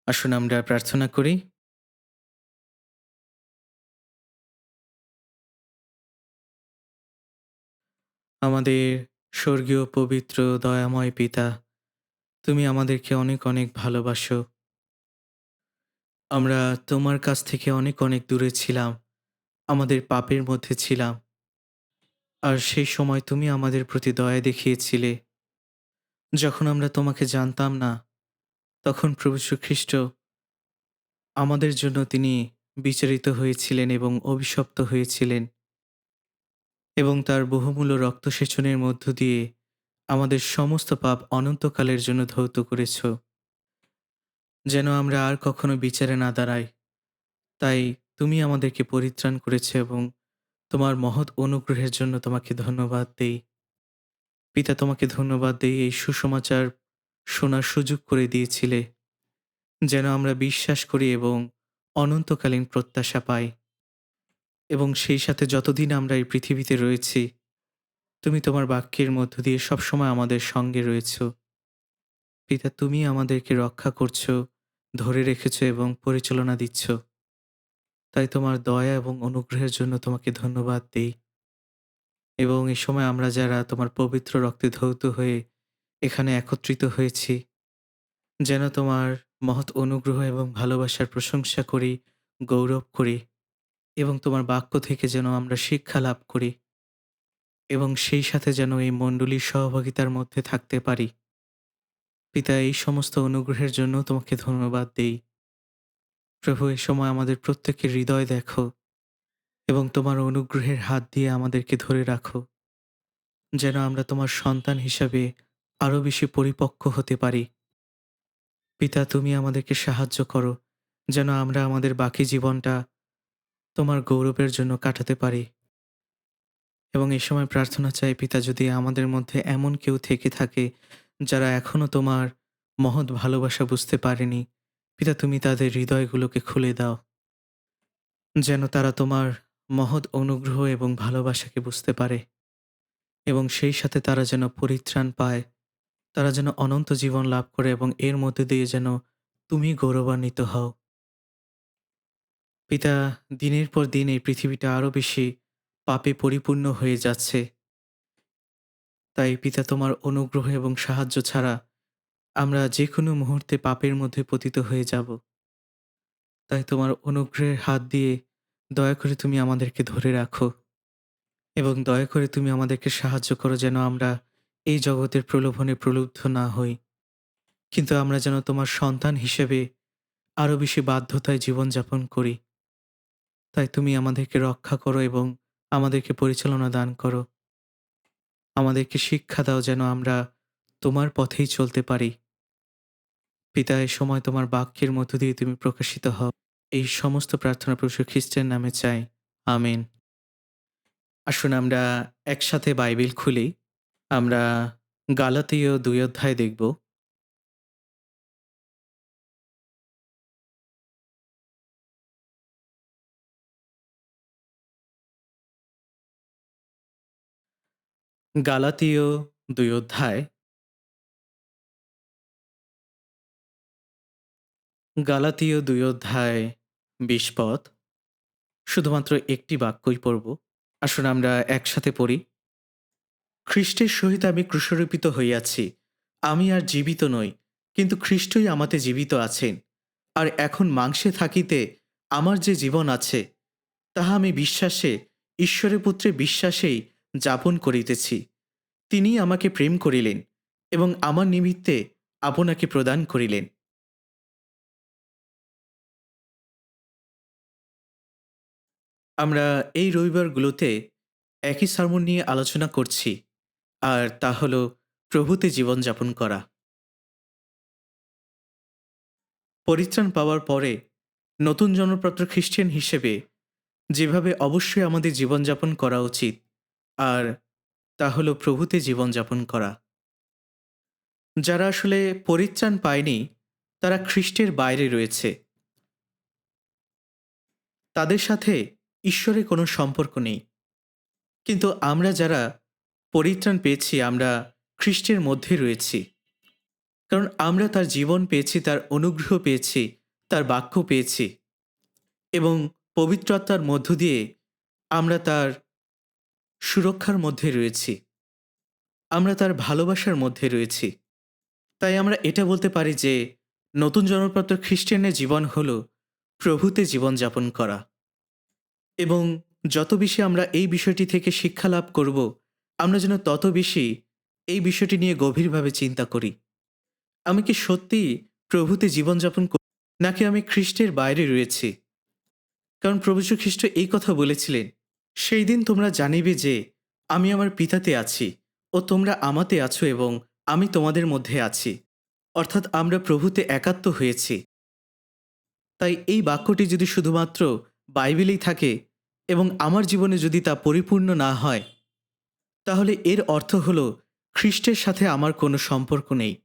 আসুন আমরা প্রার্থনা করি। আমাদের স্বর্গীয় পবিত্র দয়াময় পিতা, তুমি আমাদেরকে অনেক অনেক ভালোবাসো। আমরা তোমার কাছ থেকে অনেক অনেক দূরে ছিলাম, আমাদের পাপের মধ্যে ছিলাম। আর সেই সময় তুমি আমাদের প্রতি দয়া দেখিয়েছিলে। যখন আমরা তোমাকে জানতাম না, তখন প্রভু যীশু খ্রিস্ট আমাদের জন্য তিনি বিচারিত হয়েছিলেন এবং অভিশপ্ত হয়েছিলেন, এবং তার বহুমূল্য রক্তসেচনের মধ্য দিয়ে আমাদের সমস্ত পাপ অনন্তকালের জন্য ধৌত করেছ, যেন আমরা আর কখনো বিচারে না দাঁড়াই। তাই তুমি আমাদেরকে পরিত্রাণ করেছ এবং তোমার মহৎ অনুগ্রহের জন্য তোমাকে ধন্যবাদ দেই। পিতা, তোমাকে ধন্যবাদ দেই এই সুসমাচার শোনার সুযোগ করে দিয়েছিলে, যেন আমরা বিশ্বাস করি এবং অনন্তকালীন প্রত্যাশা পাই। এবং সেই সাথে যতদিন আমরা এই পৃথিবীতে রয়েছি, তুমি তোমার বাক্যের মধ্য দিয়ে সবসময় আমাদের সঙ্গে রয়েছ। পিতা, তুমি আমাদেরকে রক্ষা করছো, ধরে রেখেছো এবং পরিচালনা দিচ্ছ। তাই তোমার দয়া এবং অনুগ্রহের জন্য তোমাকে ধন্যবাদ দেই। এবং এই সময় আমরা যারা তোমার পবিত্র রক্তে ধৌত হয়ে এখানে একত্রিত হয়েছি, যেন তোমার মহৎ অনুগ্রহ এবং ভালোবাসার প্রশংসা করি, গৌরব করি, এবং তোমার বাক্য থেকে যেন আমরা শিক্ষা লাভ করি, এবং সেই সাথে যেন এই মণ্ডলীর সহভাগিতার মধ্যে থাকতে পারি। পিতা, এই সমস্ত অনুগ্রহের জন্য তোমাকে ধন্যবাদ দেই। প্রভু, এই সময় আমাদের প্রত্যেকের হৃদয় দেখো এবং তোমার অনুগ্রহের হাত দিয়ে আমাদেরকে ধরে রাখো, যেন আমরা তোমার সন্তান হিসাবে আরো বেশি পরিপক্ক হতে পারি। পিতা, তুমি আমাদেরকে সাহায্য করো, যেন আমরা আমাদের বাকি জীবনটা তোমার গৌরবের জন্য কাটাতে পারি। এবং এই সময় প্রার্থনা চাই পিতা, যদি আমাদের মধ্যে এমন কেউ থেকে থাকে যারা এখনো তোমার মহৎ ভালোবাসা বুঝতে পারেনি, পিতা তুমি তাদের হৃদয়গুলোকে খুলে দাও, যেন তারা তোমার মহৎ অনুগ্রহ এবং ভালোবাসাকে বুঝতে পারে, এবং সেই সাথে তারা যেন পরিত্রাণ পায়, তারা যেন অনন্ত জীবন লাভ করে এবং এর মধ্যে দিয়ে যেন তুমি গৌরবান্বিত হও। পিতা, দিনের পর দিন এই পৃথিবীটা আরো বেশি পাপে পরিপূর্ণ হয়ে যাচ্ছে। তাই পিতা, তোমার অনুগ্রহ এবং সাহায্য ছাড়া আমরা যে কোনো মুহূর্তে পাপের মধ্যে পতিত হয়ে যাব। তাই তোমার অনুগ্রহের হাত দিয়ে দয়া করে তুমি আমাদেরকে ধরে রাখো, এবং দয়া করে তুমি আমাদেরকে সাহায্য করো, যেন আমরা এই জগতের প্রলোভনে প্রলুব্ধ না হই, কিন্তু আমরা যেন তোমার সন্তান হিসেবে আরো বেশি বাধ্যতায় জীবনযাপন করি। তাই তুমি আমাদেরকে রক্ষা করো এবং আমাদেরকে পরিচালনা দান করো। আমাদেরকে শিক্ষা দাও, যেন আমরা তোমার পথেই চলতে পারি। পিতা, এ সময় তোমার বাক্যের মধ্য দিয়ে তুমি প্রকাশিত হও। এই সমস্ত প্রার্থনা প্রভু যীশু খ্রিস্টের নামে চাই। আমিন। আসুন আমরা একসাথে বাইবেল খুলি। আমরা গালাতীয় ২ অধ্যায় দেখব। গালাতীয় ২ অধ্যায়, গালাতীয় ২ অধ্যায় ২০ পদ। শুধুমাত্র একটি বাক্যই পড়ব। আসুন আমরা একসাথে পড়ি। খ্রিস্টের সহিত আমি ক্রুশরোপিত হইয়াছি। আমি আর জীবিত নই, কিন্তু খ্রিস্টই আমাতে জীবিত আছেন। আর এখন মাংসে থাকিতে আমার যে জীবন আছে, তাহা আমি বিশ্বাসে, ঈশ্বরের পুত্রে বিশ্বাসেই যাপন করিতেছি। তিনি আমাকে প্রেম করিলেন এবং আমার নিমিত্তে আপনাকে প্রদান করিলেন। আমরা এই রবিবারগুলোতে একই সার্মন নিয়ে আলোচনা করছি, আর তা হল প্রভুতে জীবনযাপন করা। পরিত্রাণ পাওয়ার পরে নতুন জন্মপ্রাপ্ত খ্রিস্টান হিসেবে যেভাবে অবশ্যই আমাদের জীবনযাপন করা উচিত, আর তা হল প্রভুতে জীবনযাপন করা। যারা আসলে পরিত্রাণ পায়নি, তারা খ্রিস্টের বাইরে রয়েছে। তাদের সাথে ঈশ্বরের কোনো সম্পর্ক নেই। কিন্তু আমরা যারা পরিত্রাণ পেয়েছি, আমরা খ্রিস্টের মধ্যে রয়েছি। কারণ আমরা তার জীবন পেয়েছি, তার অনুগ্রহ পেয়েছি, তার বাক্য পেয়েছি এবং পবিত্র আত্মার মধ্য দিয়ে আমরা তার সুরক্ষার মধ্যে রয়েছি। আমরা তার ভালোবাসার মধ্যে রয়েছি। তাই আমরা এটা বলতে পারি যে নতুন জন্মপ্রাপ্ত খ্রিস্টানের জীবন হল প্রভুতে জীবনযাপন করা। এবং যত বেশি আমরা এই বিষয়টি থেকে শিক্ষা লাভ করব, আমরা যেন তত বেশি এই বিষয়টি নিয়ে গভীরভাবে চিন্তা করি। আমি কি সত্যিই প্রভুতে জীবনযাপন করি, নাকি আমি খ্রিস্টের বাইরে রয়েছি? কারণ প্রভু যীশু খ্রিস্ট এই কথা বলেছিলেন, সেই দিন তোমরা জানিবে যে আমি আমার পিতাতে আছি ও তোমরা আমাতে আছো এবং আমি তোমাদের মধ্যে আছি। অর্থাৎ আমরা প্রভুতে একাত্ম হয়েছি। তাই এই বাক্যটি যদি শুধুমাত্র বাইবেলেই থাকে এবং আমার জীবনে যদি তা পরিপূর্ণ না হয়, তাহলে এর অর্থ হল খ্রিস্টের সাথে আমার কোনো সম্পর্ক নেই।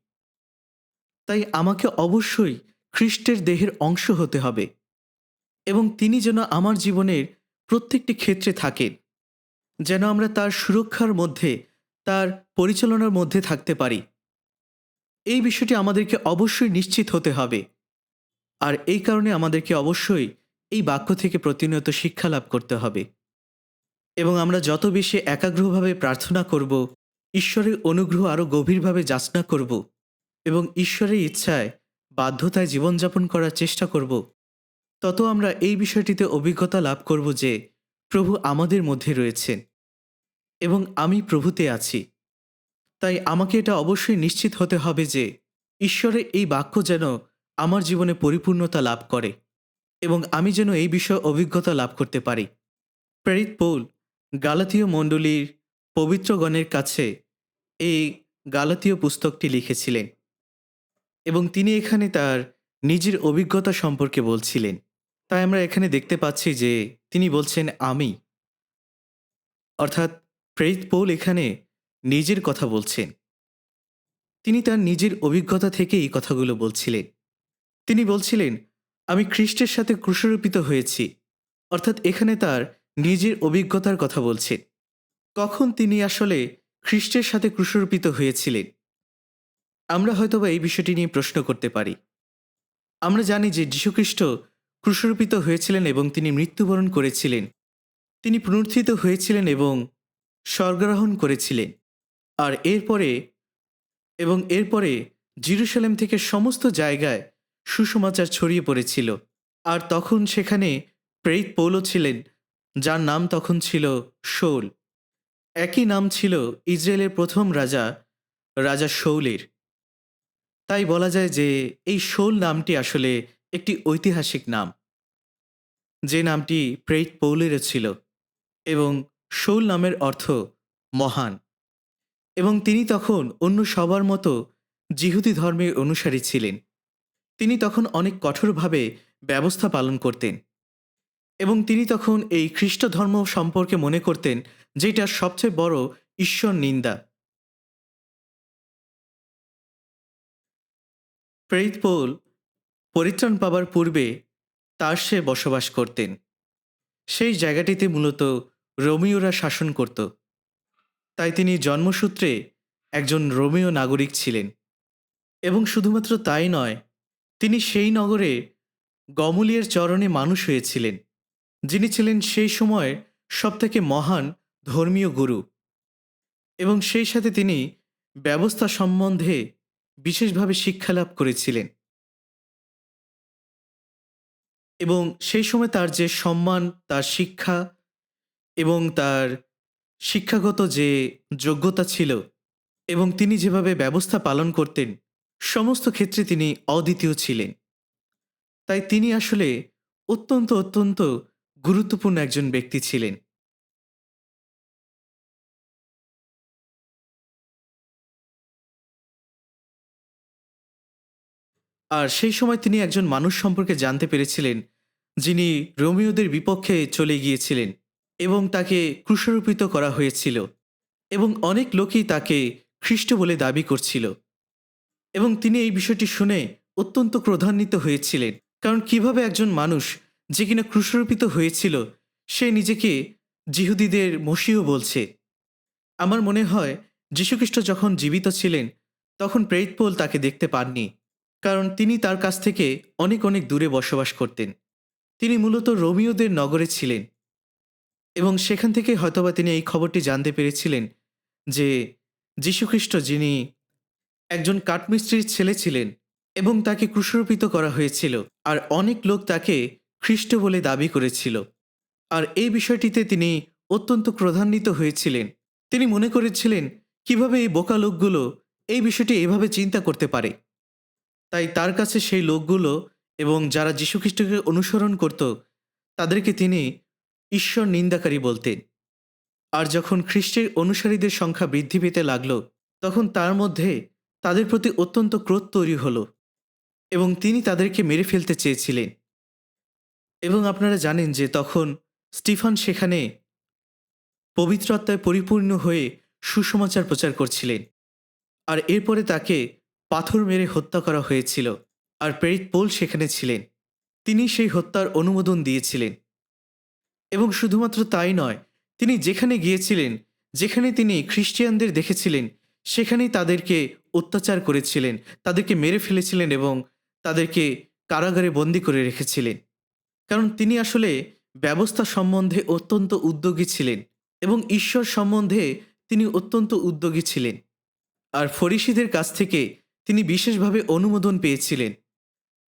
তাই আমাকে অবশ্যই খ্রিস্টের দেহের অংশ হতে হবে এবং তিনি যেন আমার জীবনের প্রত্যেকটি ক্ষেত্রে থাকেন, যেন আমরা তার সুরক্ষার মধ্যে, তার পরিচালনার মধ্যে থাকতে পারি। এই বিষয়টি আমাদেরকে অবশ্যই নিশ্চিত হতে হবে। আর এই কারণে আমাদেরকে অবশ্যই এই বাক্য থেকে প্রতিনিয়ত শিক্ষা লাভ করতে হবে এবং আমরা যত বেশি একাগ্রভাবে প্রার্থনা করব, ঈশ্বরের অনুগ্রহ আরও গভীরভাবে যাচনা করব এবং ঈশ্বরের ইচ্ছায় বাধ্যতায় জীবনযাপন করার চেষ্টা করব, তত আমরা এই বিষয়টিতে অভিজ্ঞতা লাভ করব যে প্রভু আমাদের মধ্যে রয়েছেন এবং আমি প্রভুতে আছি। তাই আমাকে এটা অবশ্যই নিশ্চিত হতে হবে যে ঈশ্বরের এই বাক্য যেন আমার জীবনে পরিপূর্ণতা লাভ করে এবং আমি যেন এই বিষয়ে অভিজ্ঞতা লাভ করতে পারি। প্রেরিত পৌল গালাতীয় মণ্ডলীর পবিত্রগণের কাছে এই গালাতীয় পুস্তকটি লিখেছিলেন এবং তিনি এখানে তার নিজের অভিজ্ঞতা সম্পর্কে বলছিলেন। তাই আমরা এখানে দেখতে পাচ্ছি যে তিনি বলছেন আমি, অর্থাৎ প্রেরিত পৌল এখানে নিজের কথা বলছেন। তিনি তার নিজের অভিজ্ঞতা থেকে এই কথাগুলো বলছিলেন। তিনি বলছিলেন, আমি খ্রিস্টের সাথে ক্রুশারোপিত হয়েছি। অর্থাৎ এখানে তার নিজের অভিজ্ঞতার কথা বলছেন। কখন তিনি আসলে খ্রিস্টের সাথে ক্রুশারোপিত হয়েছিলেন? আমরা হয়তোবা এই বিষয়টি নিয়ে প্রশ্ন করতে পারি। আমরা জানি যে যীশুখ্রিস্ট ক্রুশারোপিত হয়েছিলেন এবং তিনি মৃত্যুবরণ করেছিলেন। তিনি পুনরুত্থিত হয়েছিলেন এবং স্বর্গারোহণ করেছিলেন। আর এরপরে জেরুজালেম থেকে সমস্ত জায়গায় সুসমাচার ছড়িয়ে পড়েছিল। আর তখন সেখানে প্রেরিত পৌলও ছিলেন, যার নাম তখন ছিল শৌল। একই নাম ছিল ইসরায়েলের প্রথম রাজা শৌলের। তাই বলা যায় যে এই শৌল নামটি আসলে একটি ঐতিহাসিক নাম, যে নামটি প্রেরিত পৌলেরও ছিল এবং শৌল নামের অর্থ মহান। এবং তিনি তখন অন্য সবার মতো যিহুদি ধর্মের অনুসারী ছিলেন। তিনি তখন অনেক কঠোরভাবে ব্যবস্থা পালন করতেন এবং তিনি তখন এই খ্রিস্ট ধর্ম সম্পর্কে মনে করতেন যেটা সবচেয়ে বড় ঈশ্বর নিন্দা। প্রেরিত পৌল পরিত্রাণ পাবার পূর্বে তার্সে বসবাস করতেন। সেই জায়গাটিতে মূলত রোমীয়রা শাসন করত। তাই তিনি জন্মসূত্রে একজন রোমীয় নাগরিক ছিলেন এবং শুধুমাত্র তাই নয়, তিনি সেই নগরে গমলিয়ের চরণে মানুষ হয়েছিলেন, যিনি ছিলেন সেই সময়ের সবথেকে মহান ধর্মীয় গুরু। এবং সেই সাথে তিনি ব্যবস্থা সম্বন্ধে বিশেষভাবে শিক্ষা লাভ করেছিলেন এবং সেই সময় তার যে সম্মান, তার শিক্ষা এবং তার শিক্ষাগত যে যোগ্যতা ছিল এবং তিনি যেভাবে ব্যবস্থা পালন করতেন, সমস্ত ক্ষেত্রে তিনি অদ্বিতীয় ছিলেন। তাই তিনি আসলে অত্যন্ত গুরুত্বপূর্ণ একজন ব্যক্তি ছিলেন। আর সেই সময় তিনি একজন মানুষ সম্পর্কে জানতে পেরেছিলেন, যিনি রোমীয়দের বিপক্ষে চলে গিয়েছিলেন এবং তাকে ক্রুশারোপিত করা হয়েছিল এবং অনেক লোকই তাকে খ্রিস্ট বলে দাবি করছিল। এবং তিনি এই বিষয়টি শুনে অত্যন্ত ক্রোধান্বিত হয়েছিলেন, কারণ কিভাবে একজন মানুষ যে কিনা ক্রুশারোপিত হয়েছিল, সে নিজেকে যিহুদিদের মসীহ বলছে। আমার মনে হয় যীশুখ্রিস্ট যখন জীবিত ছিলেন তখন প্রেরিত পৌল তাকে দেখতে পাননি, কারণ তিনি তার কাছ থেকে অনেক অনেক দূরে বসবাস করতেন। তিনি মূলত রোমীয়দের নগরে ছিলেন এবং সেখান থেকে হয়তোবা তিনি এই খবরটি জানতে পেরেছিলেন যে যীশুখ্রিস্ট, যিনি একজন কাঠমিস্ত্রির ছেলে ছিলেন এবং তাকে ক্রুশারোপিত করা হয়েছিল, আর অনেক লোক তাকে খ্রিস্ট বলে দাবি করেছিল। আর এই বিষয়টিতে তিনি অত্যন্ত ক্রোধান্বিত হয়েছিলেন। তিনি মনে করেছিলেন কিভাবে এই বোকা লোকগুলো এই বিষয়টি এভাবে চিন্তা করতে পারে। তাই তার কাছে সেই লোকগুলো এবং যারা যীশুখ্রিস্টকে অনুসরণ করত তাদেরকে তিনি ঈশ্বর নিন্দাকারী বলতেন। আর যখন খ্রিস্টের অনুসারীদের সংখ্যা বৃদ্ধি পেতে লাগল, তখন তার মধ্যে তাদের প্রতি অত্যন্ত ক্রোধ তৈরি হলো এবং তিনি তাদেরকে মেরে ফেলতে চেয়েছিলেন। এবং আপনারা জানেন যে তখন স্টিফান সেখানে পবিত্র আত্মায় পরিপূর্ণ হয়ে সুসমাচার প্রচার করছিলেন। আর এরপরে তাকে পাথর মেরে হত্যা করা হয়েছিল। আর প্রেরিত পৌল সেখানে ছিলেন। তিনি সেই হত্যার অনুমোদন দিয়েছিলেন। এবং শুধুমাত্র তাই নয়, তিনি যেখানে গিয়েছিলেন, যেখানে তিনি খ্রিস্টিয়ানদের দেখেছিলেন, সেখানেই তাদেরকে অত্যাচার করেছিলেন, তাদেরকে মেরে ফেলেছিলেন এবং তাদেরকে কারাগারে বন্দী করে রেখেছিলেন। কারণ তিনি আসলে ব্যবস্থা সম্বন্ধে অত্যন্ত উদ্যোগী ছিলেন এবং ঈশ্বর সম্বন্ধে তিনি অত্যন্ত উদ্যোগী ছিলেন। আর ফরিসীদের কাছ থেকে তিনি বিশেষভাবে অনুমোদন পেয়েছিলেন,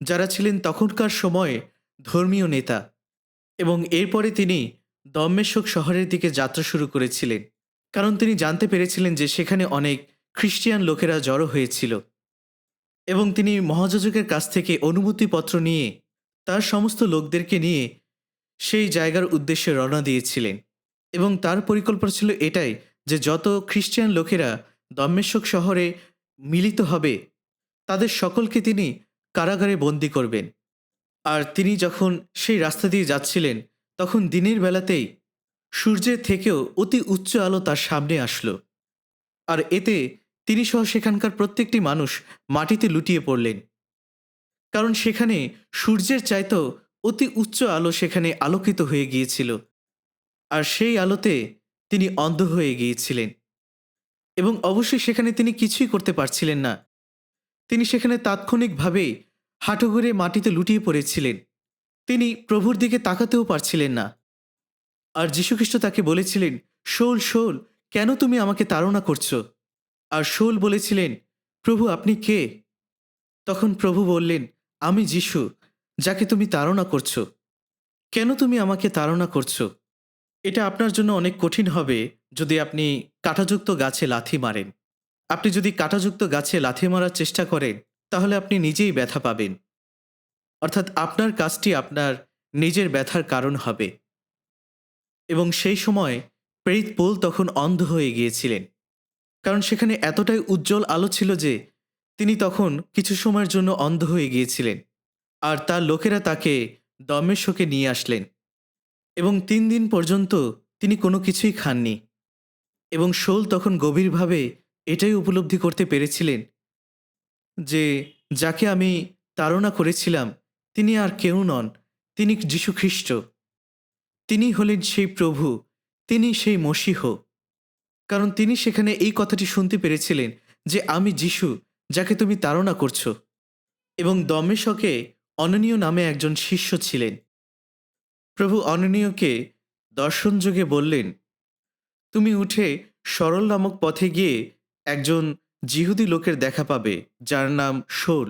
যারা ছিলেন তখনকার সময়ে ধর্মীয় নেতা। এবং এরপরে তিনি দম্মেশক শহরের দিকে যাত্রা শুরু করেছিলেন, কারণ তিনি জানতে পেরেছিলেন যে সেখানে অনেক খ্রিস্টিয়ান লোকেরা জড়ো হয়েছিল। এবং তিনি মহাযাজকের কাছ থেকে অনুমতিপত্র নিয়ে তার সমস্ত লোকদেরকে নিয়ে সেই জায়গার উদ্দেশ্যে রওনা দিয়েছিলেন। এবং তার পরিকল্পনা ছিল এটাই যে যত খ্রিস্টিয়ান লোকেরা দম্মেশক শহরে মিলিত হবে তাদের সকলকে তিনি কারাগারে বন্দী করবেন। আর তিনি যখন সেই রাস্তা দিয়ে যাচ্ছিলেন, তখন দিনের বেলাতেই সূর্যের থেকেও অতি উচ্চ আলো তার সামনে আসলো। আর এতে তিনি সহ সেখানকার প্রত্যেকটি মানুষ মাটিতে লুটিয়ে পড়লেন, কারণ সেখানে সূর্যের চাইতেও অতি উচ্চ আলো সেখানে আলোকিত হয়ে গিয়েছিল। আর সেই আলোতে তিনি অন্ধ হয়ে গিয়েছিলেন এবং অবশ্যই সেখানে তিনি কিছুই করতে পারছিলেন না। তিনি সেখানে তাৎক্ষণিকভাবেই হাঁটু গেড়ে মাটিতে লুটিয়ে পড়েছিলেন। তিনি প্রভুর দিকে তাকাতেও পারছিলেন না। আর যীশুখ্রিস্ট তাকে বলেছিলেন, শোল শোল, কেন তুমি আমাকে তাড়না করছো? আর শোল বলেছিলেন, প্রভু আপনি কে? তখন প্রভু বললেন, আমি যীশু, যাকে তুমি তাড়না করছো। কেন তুমি আমাকে তাড়না করছো? এটা আপনার জন্য অনেক কঠিন হবে যদি আপনি কাঁটাযুক্ত গাছে লাথি মারেন। আপনি যদি কাঁটাযুক্ত গাছে লাথি মারার চেষ্টা করেন, তাহলে আপনি নিজেই ব্যথা পাবেন। অর্থাৎ আপনার কাজটি আপনার নিজের ব্যথার কারণ হবে। এবং সেই সময় প্রেরিত পৌল তখন অন্ধ হয়ে গিয়েছিলেন, কারণ সেখানে এতটাই উজ্জ্বল আলো ছিল যে তিনি তখন কিছু সময়ের জন্য অন্ধ হয়ে গিয়েছিলেন। আর তার লোকেরা তাকে দমেশকে নিয়ে আসলেন এবং 3 দিন পর্যন্ত তিনি কোনো কিছুই খাননি। এবং শৌল তখন গভীরভাবে এটাই উপলব্ধি করতে পেরেছিলেন যে যাকে আমি তাড়না করেছিলাম তিনি আর কেউ নন, তিনি যীশু খ্রিস্ট। তিনি হলেন সেই প্রভু, তিনি সেই মসীহ। কারণ তিনি সেখানে এই কথাটি শুনতে পেরেছিলেন যে আমি যীশু, যাকে তুমি তাড়না করছো। এবং দমেশকে অননীয় নামে একজন শিষ্য ছিলেন। প্রভু অননীয়কে দর্শনযোগে বললেন, তুমি উঠে সরল নামক পথে গিয়ে একজন যিহুদি লোকের দেখা পাবে, যার নাম শৌল।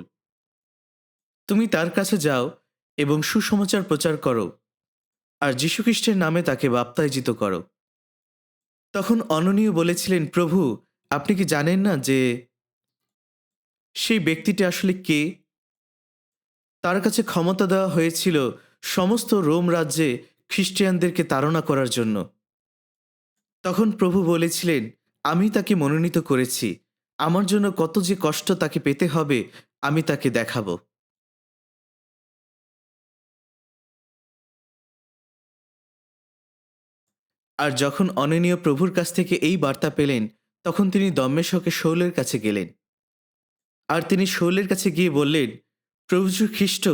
তুমি তার কাছে যাও এবং সুসমাচার প্রচার করো, আর যীশুখ্রিস্টের নামে তাকে বাপ্তায়জিত করো। তখন অননীয় বলেছিলেন, প্রভু আপনি কি জানেন না যে সেই ব্যক্তিটি আসলে কে? তার কাছে ক্ষমতা দেওয়া হয়েছিল সমস্ত রোম রাজ্যে খ্রিস্টিয়ানদেরকে তাড়না করার জন্য। তখন প্রভু বলেছিলেন, আমি তাকে মনোনীত করেছি, আমার জন্য কত যে কষ্ট তাকে পেতে হবে আমি তাকে দেখাবো। আর যখন অননীয় প্রভুর কাছ থেকে এই বার্তা পেলেন, তখন তিনি দম্মেশকে শৌলের কাছে গেলেন। আর তিনি শৌলের কাছে গিয়ে বললেন, প্রভু যীশু খ্রিস্ট,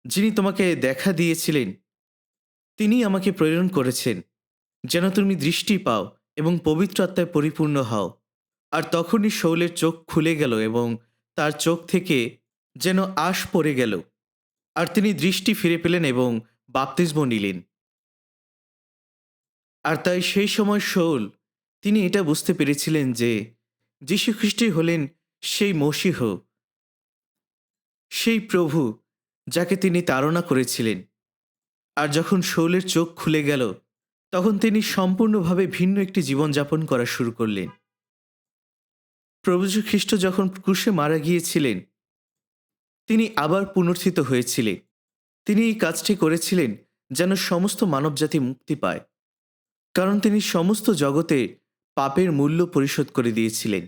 যিনি তোমাকে দেখা দিয়েছিলেন, তিনি আমাকে প্রেরণ করেছেন যেন তুমি দৃষ্টি পাও এবং পবিত্র আত্মায় পরিপূর্ণ হও। আর তখনই শৌলের চোখ খুলে গেল এবং তার চোখ থেকে যেন আঁশ পড়ে গেল। আর তিনি দৃষ্টি ফিরে পেলেন এবং বাপ্তিস্ম নিলেন। আর তাই সেই সময় শৌল তিনি এটা বুঝতে পেরেছিলেন যে যীশুখ্রিস্টই হলেন সেই মসীহ, সেই প্রভু যাকে তিনি তাড়না করেছিলেন। আর যখন শৌলের চোখ খুলে গেল, তখন তিনি সম্পূর্ণভাবে ভিন্ন একটি জীবনযাপন করা শুরু করলেন। প্রভু যীশু খ্রিস্ট যখন ক্রুশে মারা গিয়েছিলেন, তিনি আবার পুনরুত্থিত হয়েছিলেন। তিনি এই কাজটি করেছিলেন যেন সমস্ত মানবজাতি মুক্তি পায়, কারণ তিনি সমস্ত জগতে পাপের মূল্য পরিশোধ করে দিয়েছিলেন।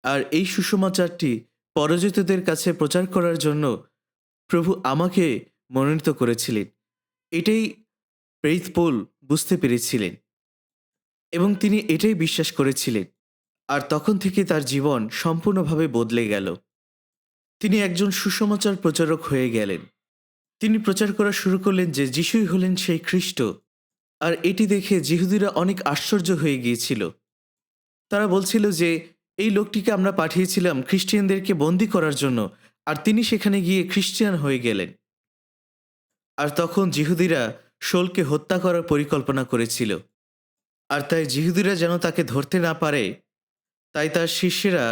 আর এই সুসমাচারটি পরাজিতদের কাছে প্রচার করার জন্য প্রভু আমাকে মনোনীত করেছিলেন। এটাই প্রেরিত পৌল বুঝতে পেরেছিলেন এবং তিনি এটাই বিশ্বাস করেছিলেন। আর তখন থেকে তার জীবন সম্পূর্ণভাবে বদলে গেল। তিনি একজন সুসমাচার প্রচারক হয়ে গেলেন। তিনি প্রচার করা শুরু করলেন যে যিশুই হলেন সেই খ্রিস্ট। আর এটি দেখে যিহুদিরা অনেক আশ্চর্য হয়ে গিয়েছিল। তারা বলছিল যে এই লোকটিকে আমরা পাঠিয়েছিলাম খ্রিস্টিয়ানদেরকে বন্দী করার জন্য, আর তিনি সেখানে গিয়ে খ্রিস্টিয়ান হয়ে গেলেন। আর তখন যিহুদিরা শৌলকে হত্যা করার পরিকল্পনা করেছিল। আর তাই যিহুদিরা যেন তাকে ধরতে না পারে, তাই তার শিষ্যেরা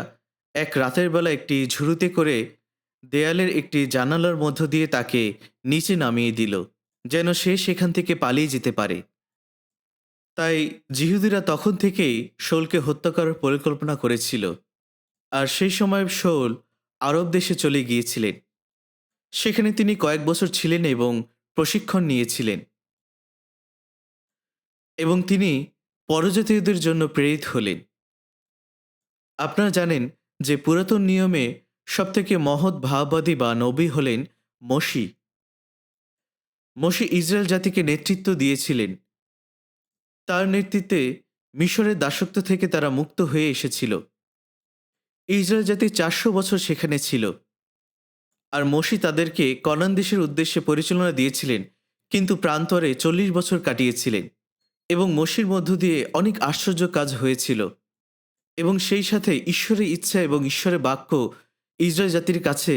এক রাতের বেলা একটি ঝুড়িতে করে দেয়ালের একটি জানালার মধ্য দিয়ে তাকে নিচে নামিয়ে দিল, যেন সে সেখান থেকে পালিয়ে যেতে পারে। তাই যিহুদিরা তখন থেকেই শৌলকে হত্যা করার পরিকল্পনা করেছিল। আর সেই সময় শৌল আরব দেশে চলে গিয়েছিলেন। সেখানে তিনি কয়েক বছর ছিলেন এবং প্রশিক্ষণ নিয়েছিলেন, এবং তিনি পরজাতীয়দের জন্য প্রেরিত হলেন। আপনারা জানেন যে পুরাতন নিয়মে সবথেকে মহৎ ভাববাদী বা নবী হলেন মশি। মশি ইসরায়েল জাতিকে নেতৃত্ব দিয়েছিলেন। তার নেতৃত্বে মিশরের দাসত্ব থেকে তারা মুক্ত হয়ে এসেছিল। ইসরায়েল জাতি 400 বছর সেখানে ছিল। আর মশি তাদেরকে কনান দেশের উদ্দেশ্যে পরিচালনা দিয়েছিলেন, কিন্তু প্রান্তরে 40 বছর কাটিয়েছিলেন। এবং মসির মধ্য দিয়ে অনেক আশ্চর্য কাজ হয়েছিল, এবং সেই সাথে ঈশ্বরের ইচ্ছা এবং ঈশ্বরের বাক্য ইসরায়েল জাতির কাছে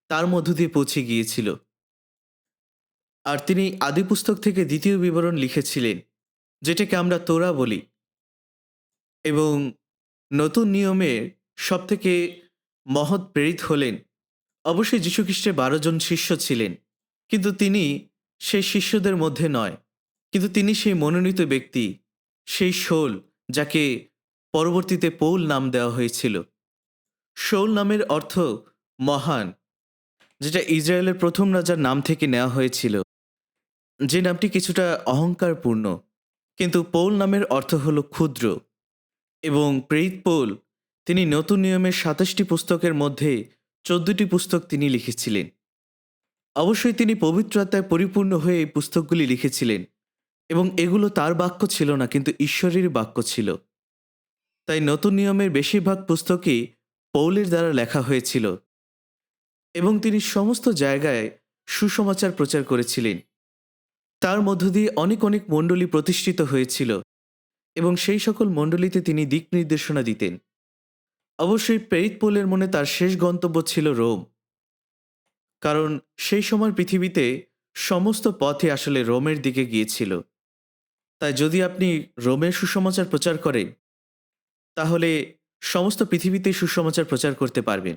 তার মধ্য দিয়ে পৌঁছে গিয়েছিল। আর তিনি আদি পুস্তক থেকে দ্বিতীয় বিবরণ লিখেছিলেন, যেটাকে আমরা তোরা বলি। এবং নতুন নিয়মের সবথেকে মহৎ প্রেরিত হলেন অবশ্যই যীশুখ্রিস্টের 12 জন শিষ্য ছিলেন, কিন্তু তিনি সেই শিষ্যদের মধ্যে নয়, কিন্তু তিনি সেই মনোনীত ব্যক্তি, সেই শৌল, যাকে পরবর্তীতে পৌল নাম দেওয়া হয়েছিল। শৌল নামের অর্থ মহান, যেটা ইসরায়েলের প্রথম রাজার নাম থেকে নেওয়া হয়েছিল, যে নামটি কিছুটা অহংকারপূর্ণ। কিন্তু পৌল নামের অর্থ হল ক্ষুদ্র। এবং প্রেরিত পৌল তিনি নতুন নিয়মের 27টি পুস্তকের মধ্যে 14টি পুস্তক তিনি লিখেছিলেন। অবশ্যই তিনি পবিত্র আত্মায় পরিপূর্ণ হয়ে এই পুস্তকগুলি লিখেছিলেন, এবং এগুলো তার বাক্য ছিল না, কিন্তু ঈশ্বরের বাক্য ছিল। তাই নতুন নিয়মের বেশিরভাগ পুস্তকই পৌলের দ্বারা লেখা হয়েছিল, এবং তিনি সমস্ত জায়গায় সুসমাচার প্রচার করেছিলেন। তার মধ্য দিয়ে অনেক অনেক মণ্ডলী প্রতিষ্ঠিত হয়েছিল, এবং সেই সকল মণ্ডলীতে তিনি দিক নির্দেশনা দিতেন। অবশ্যই প্রেরিত পৌলের মনে তার শেষ গন্তব্য ছিল রোম, কারণ সেই সময় পৃথিবীতে সমস্ত পথে আসলে রোমের দিকে গিয়েছিল। তাই যদি আপনি রোমের সুসমাচার প্রচার করেন, তাহলে সমস্ত পৃথিবীতে সুসমাচার প্রচার করতে পারবেন,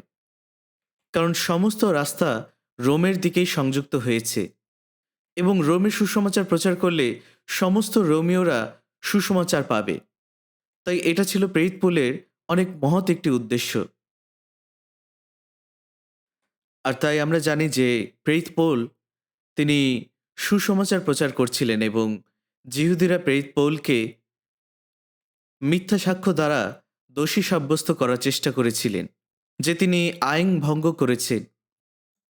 কারণ সমস্ত রাস্তা রোমের দিকেই সংযুক্ত হয়েছে। এবং রোমের সুসমাচার প্রচার করলে সমস্ত রোমীয়রা সুসমাচার পাবে। তাই এটা ছিল প্রেরিত পৌলের অনেক মহৎ একটি উদ্দেশ্য। আর তাই আমরা জানি যে প্রেরিত পৌল তিনি সুসমাচার প্রচার করছিলেন, এবং যিহুদিরা প্রেরিত পৌলকে মিথ্যা সাক্ষ্য দ্বারা দোষী সাব্যস্ত করার চেষ্টা করেছিলেন যে তিনি আইন ভঙ্গ করেছেন,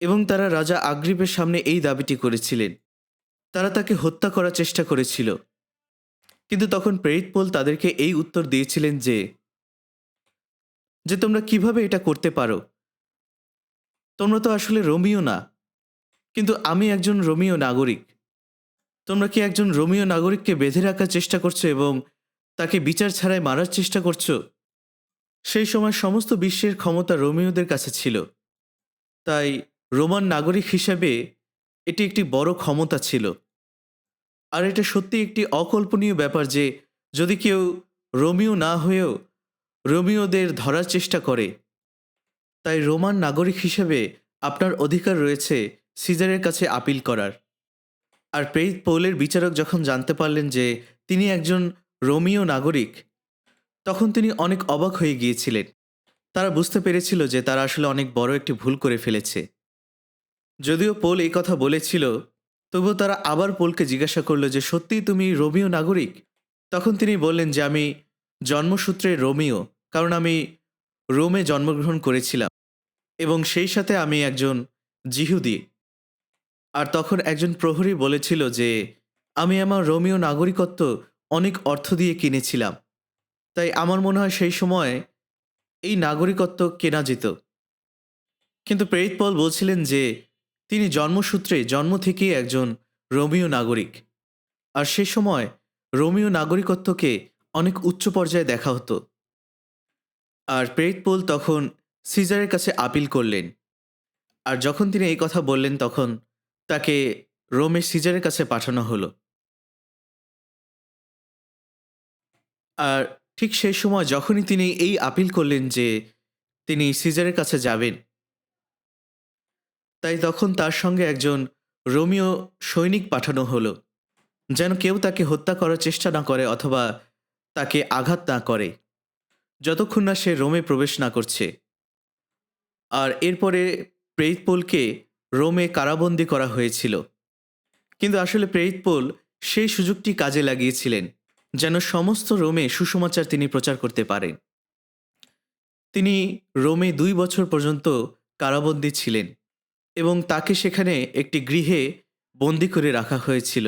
এবং তারা রাজা আগ্রিপের সামনে এই দাবিটি করেছিলেন। তারা তাকে হত্যা করার চেষ্টা করেছিল, কিন্তু তখন প্রেরিত পৌল তাদেরকে এই উত্তর দিয়েছিলেন যে তোমরা কিভাবে এটা করতে পারো? তোমরা তো আসলে রোমীয় না, কিন্তু আমি একজন রোমীয় নাগরিক। তোমরা কি একজন রোমীয় নাগরিককে বেঁধে রাখার চেষ্টা করছো এবং তাকে বিচার ছাড়াই মারার চেষ্টা করছো? সেই সময় সমস্ত বিশ্বের ক্ষমতা রোমীয়দের কাছে ছিল। তাই রোমান নাগরিক হিসেবে এটি একটি বড় ক্ষমতা ছিল। আর এটা সত্যিই একটি অকল্পনীয় ব্যাপার যে যদি কেউ রোমীয় না হয়েও রোমীয়দের ধরার চেষ্টা করে, তাই রোমান নাগরিক হিসেবে আপনার অধিকার রয়েছে সিজারের কাছে আপিল করার। আর প্রেরিত পৌলের বিচারক যখন জানতে পারলেন যে তিনি একজন রোমীয় নাগরিক, তখন তিনি অনেক অবাক হয়ে গিয়েছিলেন। তারা বুঝতে পেরেছিল যে তারা আসলে অনেক বড় একটি ভুল করে ফেলেছে। যদিও পৌল এই কথা বলেছিল, তবুও তারা আবার পৌলকে জিজ্ঞাসা করল যে সত্যিই তুমি রোমীয় নাগরিক? তখন তিনি বললেন যে আমি জন্মসূত্রে রোমীয়, কারণ আমি রোমে জন্মগ্রহণ করেছিলাম এবং সেই সাথে আমি একজন যিহুদি। আর তখন একজন প্রহরী বলেছিল যে আমি আমার রোমীয় নাগরিকত্ব অনেক অর্থ দিয়ে কিনেছিলাম, তাই আমার মনে হয় সেই সময় এই নাগরিকত্ব কেনা যেত। কিন্তু প্রেরিত পল বলছিলেন যে তিনি জন্মসূত্রে জন্ম থেকেই একজন রোমীয় নাগরিক। আর সে সময় রোমীয় নাগরিকত্বকে অনেক উচ্চ পর্যায়ে দেখা হতো। আর প্রেরিত পৌল তখন সিজারের কাছে আপিল করলেন। আর যখন তিনি এই কথা বললেন তখন তাকে রোমের সিজারের কাছে পাঠানো হলো। আর ঠিক সেই সময় যখনই তিনি এই আপিল করলেন যে তিনি সিজারের কাছে যাবেন, তাই তখন তার সঙ্গে একজন রোমীয় সৈনিক পাঠানো হলো, যেন কেউ তাকে হত্যা করার চেষ্টা না করে অথবা তাকে আঘাত না করে, যতক্ষণ না সে রোমে প্রবেশ না করছে। আর এরপরে প্রেরিত পৌলকে রোমে কারাবন্দী করা হয়েছিল। কিন্তু আসলে প্রেরিত পৌল সেই সুযোগটি কাজে লাগিয়েছিলেন যেন সমস্ত রোমে সুসমাচার তিনি প্রচার করতে পারেন। তিনি রোমে 2 বছর পর্যন্ত কারাবন্দী ছিলেন এবং তাকে সেখানে একটি গৃহে বন্দী করে রাখা হয়েছিল।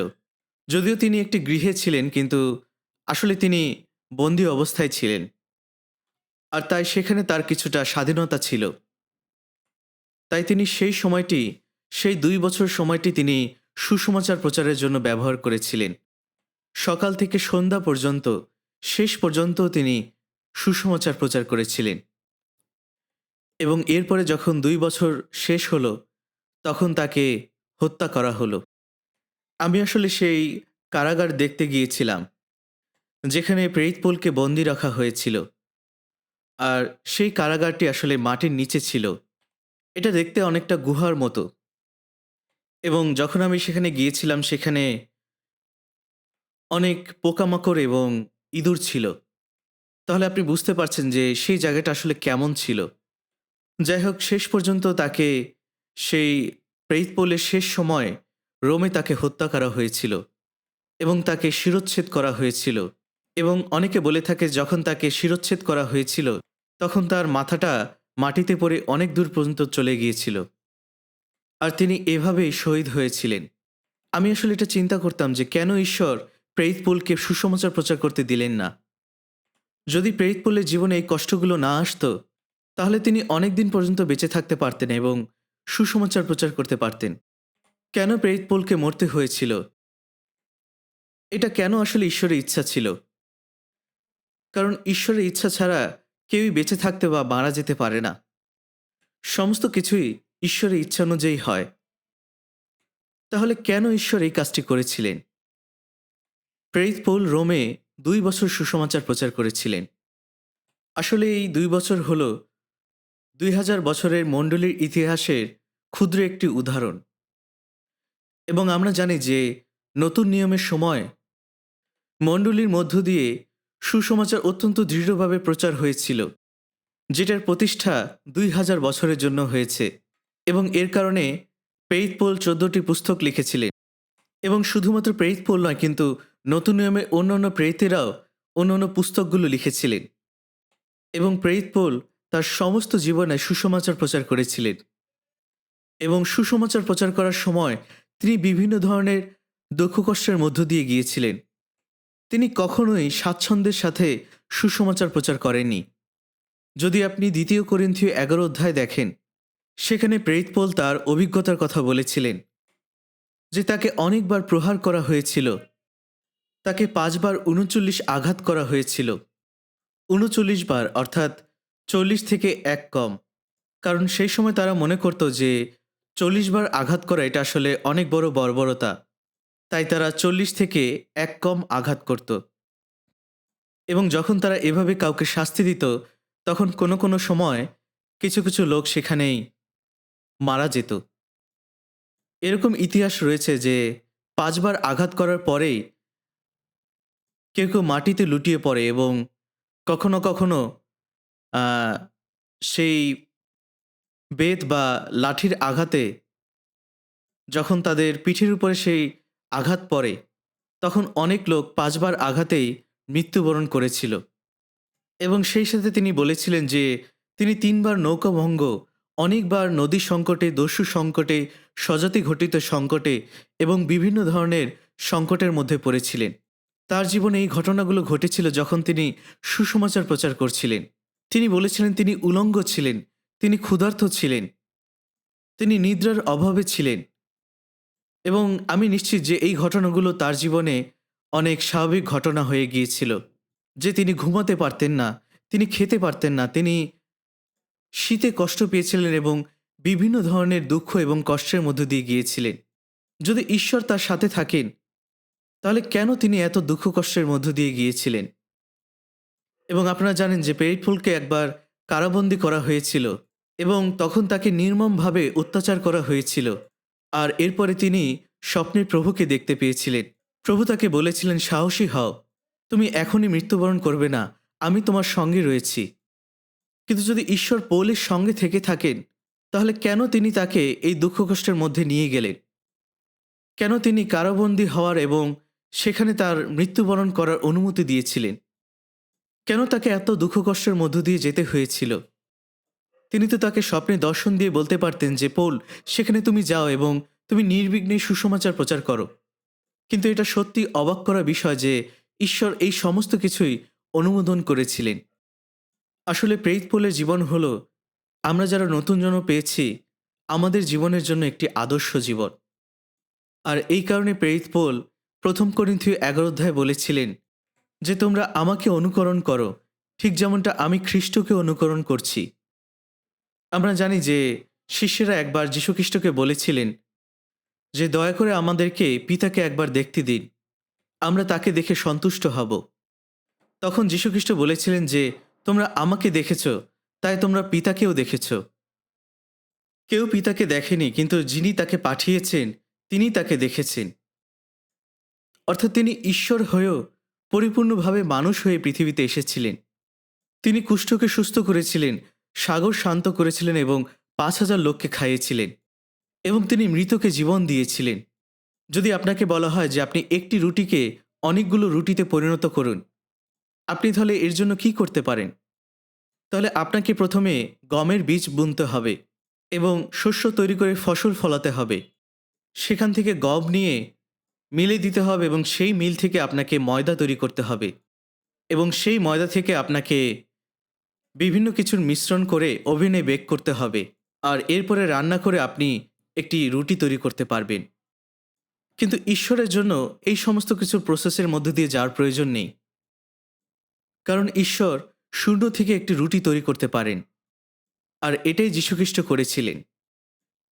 যদিও তিনি একটি গৃহে ছিলেন, কিন্তু আসলে তিনি বন্দী অবস্থায় ছিলেন। আর তাই সেখানে তার কিছুটা স্বাধীনতা ছিল। তাই তিনি সেই 2 বছর সময়টি তিনি সুসমাচার প্রচারের জন্য ব্যবহার করেছিলেন। সকাল থেকে সন্ধ্যা পর্যন্ত, শেষ পর্যন্ত তিনি সুসমাচার প্রচার করেছিলেন। এবং এরপরে যখন 2 বছর শেষ হলো, তখন তাকে হত্যা করা হলো। আমি আসলে সেই কারাগার দেখতে গিয়েছিলাম, যেখানে প্রেরিত পৌলকে বন্দী রাখা হয়েছিল। আর সেই কারাগারটি আসলে মাটির নিচে ছিল। এটা দেখতে অনেকটা গুহার মতো। এবং যখন আমি সেখানে গিয়েছিলাম, সেখানে অনেক পোকামাকড় এবং ইঁদুর ছিল। তাহলে আপনি বুঝতে পারছেন যে সেই জায়গাটা আসলে কেমন ছিল। যাই হোক, শেষ পর্যন্ত তাকে সেই প্রেরিত পৌলের শেষ সময়ে রোমে তাকে হত্যা করা হয়েছিল এবং তাকে শিরচ্ছেদ করা হয়েছিল। এবং অনেকে বলে থাকে যখন তাকে শিরচ্ছেদ করা হয়েছিল, তখন তার মাথাটা মাটিতে পড়ে অনেক দূর পর্যন্ত চলে গিয়েছিল। আর তিনি এভাবেই শহীদ হয়েছিলেন। আমি আসলে এটা চিন্তা করতাম যে কেন ঈশ্বর প্রেরিত পৌলকে সুসমাচার প্রচার করতে দিলেন না। যদি প্রেরিত পৌলের জীবনে এই কষ্টগুলো না আসতো, তাহলে তিনি অনেক দিন পর্যন্ত বেঁচে থাকতে পারতেন এবং সুসমাচার প্রচার করতে পারতেন। কেন প্রেরিত পৌলকে মরতে হয়েছিল? এটা কেন আসলে ঈশ্বরের ইচ্ছা ছিল? কারণ ঈশ্বরের ইচ্ছা ছাড়া কেউই বেঁচে থাকতে বা মারা যেতে পারে না। সমস্ত কিছুই ঈশ্বরের ইচ্ছা অনুযায়ী হয়। তাহলে কেন ঈশ্বর এই কাজটি করেছিলেন? প্রেরিত পৌল রোমে 2 বছর সুসমাচার প্রচার করেছিলেন। আসলে এই 2 বছর হল 2000 বছরের মণ্ডলীর ইতিহাসের ক্ষুদ্র একটি উদাহরণ। এবং আমরা জানি যে নতুন নিয়মের সময় মণ্ডলীর মধ্য দিয়ে সুসমাচার অত্যন্ত দৃঢ়ভাবে প্রচার হয়েছিল, যেটার প্রতিষ্ঠা 2000 বছরের জন্য হয়েছে। এবং এর কারণে প্রেরিত পৌল 14টি পুস্তক লিখেছিলেন। এবং শুধুমাত্র প্রেরিত পৌল নয়, কিন্তু নতুন নিয়মে অন্যান্য প্রেরিতেরাও অন্যান্য পুস্তকগুলো লিখেছিলেন। এবং প্রেরিত পৌল তার সমস্ত জীবনে সুসমাচার প্রচার করেছিলেন। এবং সুসমাচার প্রচার করার সময় তিনি বিভিন্ন ধরনের দুঃখ কষ্টের মধ্য দিয়ে গিয়েছিলেন। তিনি কখনোই স্বাচ্ছন্দ্যের সাথে সুসমাচার প্রচার করেননি। যদি আপনি 2 করিন্থীয় 11 অধ্যায় দেখেন, সেখানে প্রেরিত পৌল তার অভিজ্ঞতার কথা বলেছিলেন যে তাকে অনেকবার প্রহার করা হয়েছিল। তাকে 5 বার 39 আঘাত করা হয়েছিল। 39 বার, অর্থাৎ 40 থেকে 1 কম। কারণ সেই সময় তারা মনে করত যে 40 বার আঘাত করা এটা আসলে অনেক বড় বর্বরতা। তাই তারা 40 থেকে 1 কম আঘাত করত। এবং যখন তারা এভাবে কাউকে শাস্তি দিত, তখন কোনো সময় কিছু লোক সেখানেই মারা যেত। এরকম ইতিহাস রয়েছে যে ৫ বার আঘাত করার পরেই কেউ মাটিতে লুটিয়ে পড়ে এবং কখনো আ সেই বেত বা লাঠির আঘাতে যখন তাদের পিঠের উপরে সেই আঘাত পড়ে, তখন অনেক লোক ৫ বার আঘাতেই মৃত্যুবরণ করেছিল। এবং সেই সাথে তিনি বলেছিলেন যে তিনি ৩ বার নৌকাভঙ্গ, অনেকবার নদী সংকটে, দস্যু সংকটে, স্বজাতি ঘটিত সংকটে এবং বিভিন্ন ধরনের সংকটের মধ্যে পড়েছিলেন। তার জীবনে এই ঘটনাগুলো ঘটেছিল যখন তিনি সুসমাচার প্রচার করছিলেন। তিনি বলেছিলেন তিনি উলঙ্গ ছিলেন, তিনি ক্ষুধার্ত ছিলেন, তিনি নিদ্রার অভাবে ছিলেন এবং আমি নিশ্চিত যে এই ঘটনাগুলো তার জীবনে অনেক স্বাভাবিক ঘটনা হয়ে গিয়েছিল। যে তিনি ঘুমাতে পারতেন না, তিনি খেতে পারতেন না, তিনি শীতে কষ্ট পেয়েছিলেন এবং বিভিন্ন ধরনের দুঃখ এবং কষ্টের মধ্য দিয়ে গিয়েছিলেন। যদি ঈশ্বর তার সাথে থাকেন, তাহলে কেন তিনি এত দুঃখ কষ্টের মধ্য দিয়ে গিয়েছিলেন? এবং আপনারা জানেন যে পেরিফুলকে একবার কারাবন্দী করা হয়েছিল এবং তখন তাকে নির্মমভাবে অত্যাচার করা হয়েছিল। আর এরপরে তিনি স্বপ্নে প্রভুকে দেখতে পেয়েছিলেন। প্রভু তাকে বলেছিলেন, সাহসী হও, তুমি এখনই মৃত্যুবরণ করবে না, আমি তোমার সঙ্গে রয়েছি। কিন্তু যদি ঈশ্বর পৌলের সঙ্গে থেকে থাকেন, তাহলে কেন তিনি তাকে এই দুঃখ কষ্টের মধ্যে নিয়ে গেলেন? কেন তিনি কারাবন্দী হওয়ার এবং সেখানে তার মৃত্যুবরণ করার অনুমতি দিয়েছিলেন? কেন তাকে এত দুঃখ কষ্টের মধ্য দিয়ে যেতে হয়েছিল? তিনি তো তাকে স্বপ্নে দর্শন দিয়ে বলতে পারতেন যে পৌল, সেখানে তুমি যাও এবং তুমি নির্বিঘ্নে সুসমাচার প্রচার করো। কিন্তু এটা সত্যি অবাক করা বিষয় যে ঈশ্বর এই সমস্ত কিছুই অনুমোদন করেছিলেন। আসলে প্রেরিত পৌলের জীবন হলো আমরা যারা নতুন জন্ম পেয়েছি, আমাদের জীবনের জন্য একটি আদর্শ জীবন। আর এই কারণে প্রেরিত পৌল ১ করিন্থীয় ১১ অধ্যায়ে বলেছিলেন যে তোমরা আমাকে অনুকরণ করো, ঠিক যেমনটা আমি খ্রিস্টকে অনুকরণ করছি। আমরা জানি যে শিষ্যেরা একবার যীশুখ্রিস্টকে বলেছিলেন যে দয়া করে আমাদেরকে পিতাকে একবার দেখতে দিন, আমরা তাকে দেখে সন্তুষ্ট হব। তখন যীশুখ্রিস্ট বলেছিলেন যে তোমরা আমাকে দেখেছ, তাই তোমরা পিতাকেও দেখেছ। কেউ পিতাকে দেখেনি, কিন্তু যিনি তাকে পাঠিয়েছেন তিনি তাকে দেখেছেন। অর্থাৎ তিনি ঈশ্বর হয়েও পরিপূর্ণভাবে মানুষ হয়ে পৃথিবীতে এসেছিলেন। তিনি কুষ্ঠকে সুস্থ করেছিলেন, সাগর শান্ত করেছিলেন এবং ৫,০০০ লোককে খাইয়েছিলেন এবং তিনি মৃতকে জীবন দিয়েছিলেন। যদি আপনাকে বলা হয় যে আপনি একটি রুটিকে অনেকগুলো রুটিতে পরিণত করুন, আপনি তাহলে এর জন্য কি করতে পারেন? তাহলে আপনাকে প্রথমে গমের বীজ বুনতে হবে এবং শস্য তৈরি করে ফসল ফলাতে হবে। সেখান থেকে গম নিয়ে মিলে দিতে হবে এবং সেই মিল থেকে আপনাকে ময়দা তৈরি করতে হবে এবং সেই ময়দা থেকে আপনাকে বিভিন্ন কিছুর মিশ্রণ করে ওভেনে বেক করতে হবে। আর এরপরে রান্না করে আপনি একটি রুটি তৈরি করতে পারবেন। কিন্তু ঈশ্বরের জন্য এই সমস্ত কিছুর প্রসেসের মধ্য দিয়ে যাওয়ার প্রয়োজন নেই। কারণ ঈশ্বর শূন্য থেকে একটি রুটি তৈরি করতে পারেন। আর এটাই যীশুখ্রিস্ট করেছিলেন।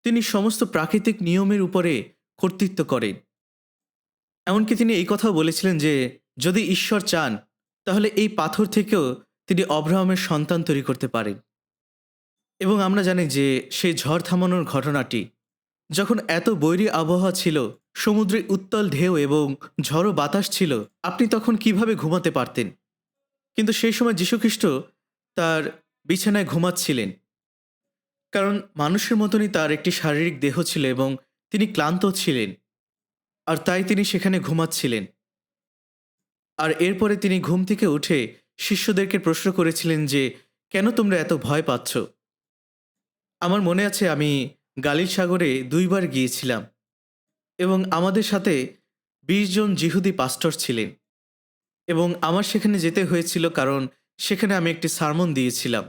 তিনি সমস্ত প্রাকৃতিক নিয়মের উপরে কর্তৃত্ব করেন। এমনকি তিনি এই কথাও বলেছিলেন যে যদি ঈশ্বর চান, তাহলে এই পাথর থেকেও তিনি অব্রাহামের সন্তান তৈরি করতে পারেন। এবং আমরা জানি যে সেই ঝড় থামানোর ঘটনাটি, যখন এত বৈরী আবহাওয়া ছিল, সমুদ্রে উত্তাল ঢেউ এবং ঝড়ো বাতাস ছিল, আপনি তখন কিভাবে ঘুমাতে পারতেন? কিন্তু সেই সময় যীশুখ্রিস্ট তার বিছানায় ঘুমাচ্ছিলেন। কারণ মানুষের মতনই তার একটি শারীরিক দেহ ছিল এবং তিনি ক্লান্ত ছিলেন। আর তাই তিনি সেখানে ঘুমাচ্ছিলেন। আর এরপরে তিনি ঘুম থেকে উঠে শিষ্যদেরকে প্রশ্ন করেছিলেন যে কেন তোমরা এত ভয় পাচ্ছ? আমার মনে আছে আমি গালিল সাগরে ২ বার গিয়েছিলাম এবং আমাদের সাথে ২০ জন যিহুদি পাস্টর ছিলেন এবং আমার সেখানে যেতে হয়েছিল কারণ সেখানে আমি একটি সারমন দিয়েছিলাম।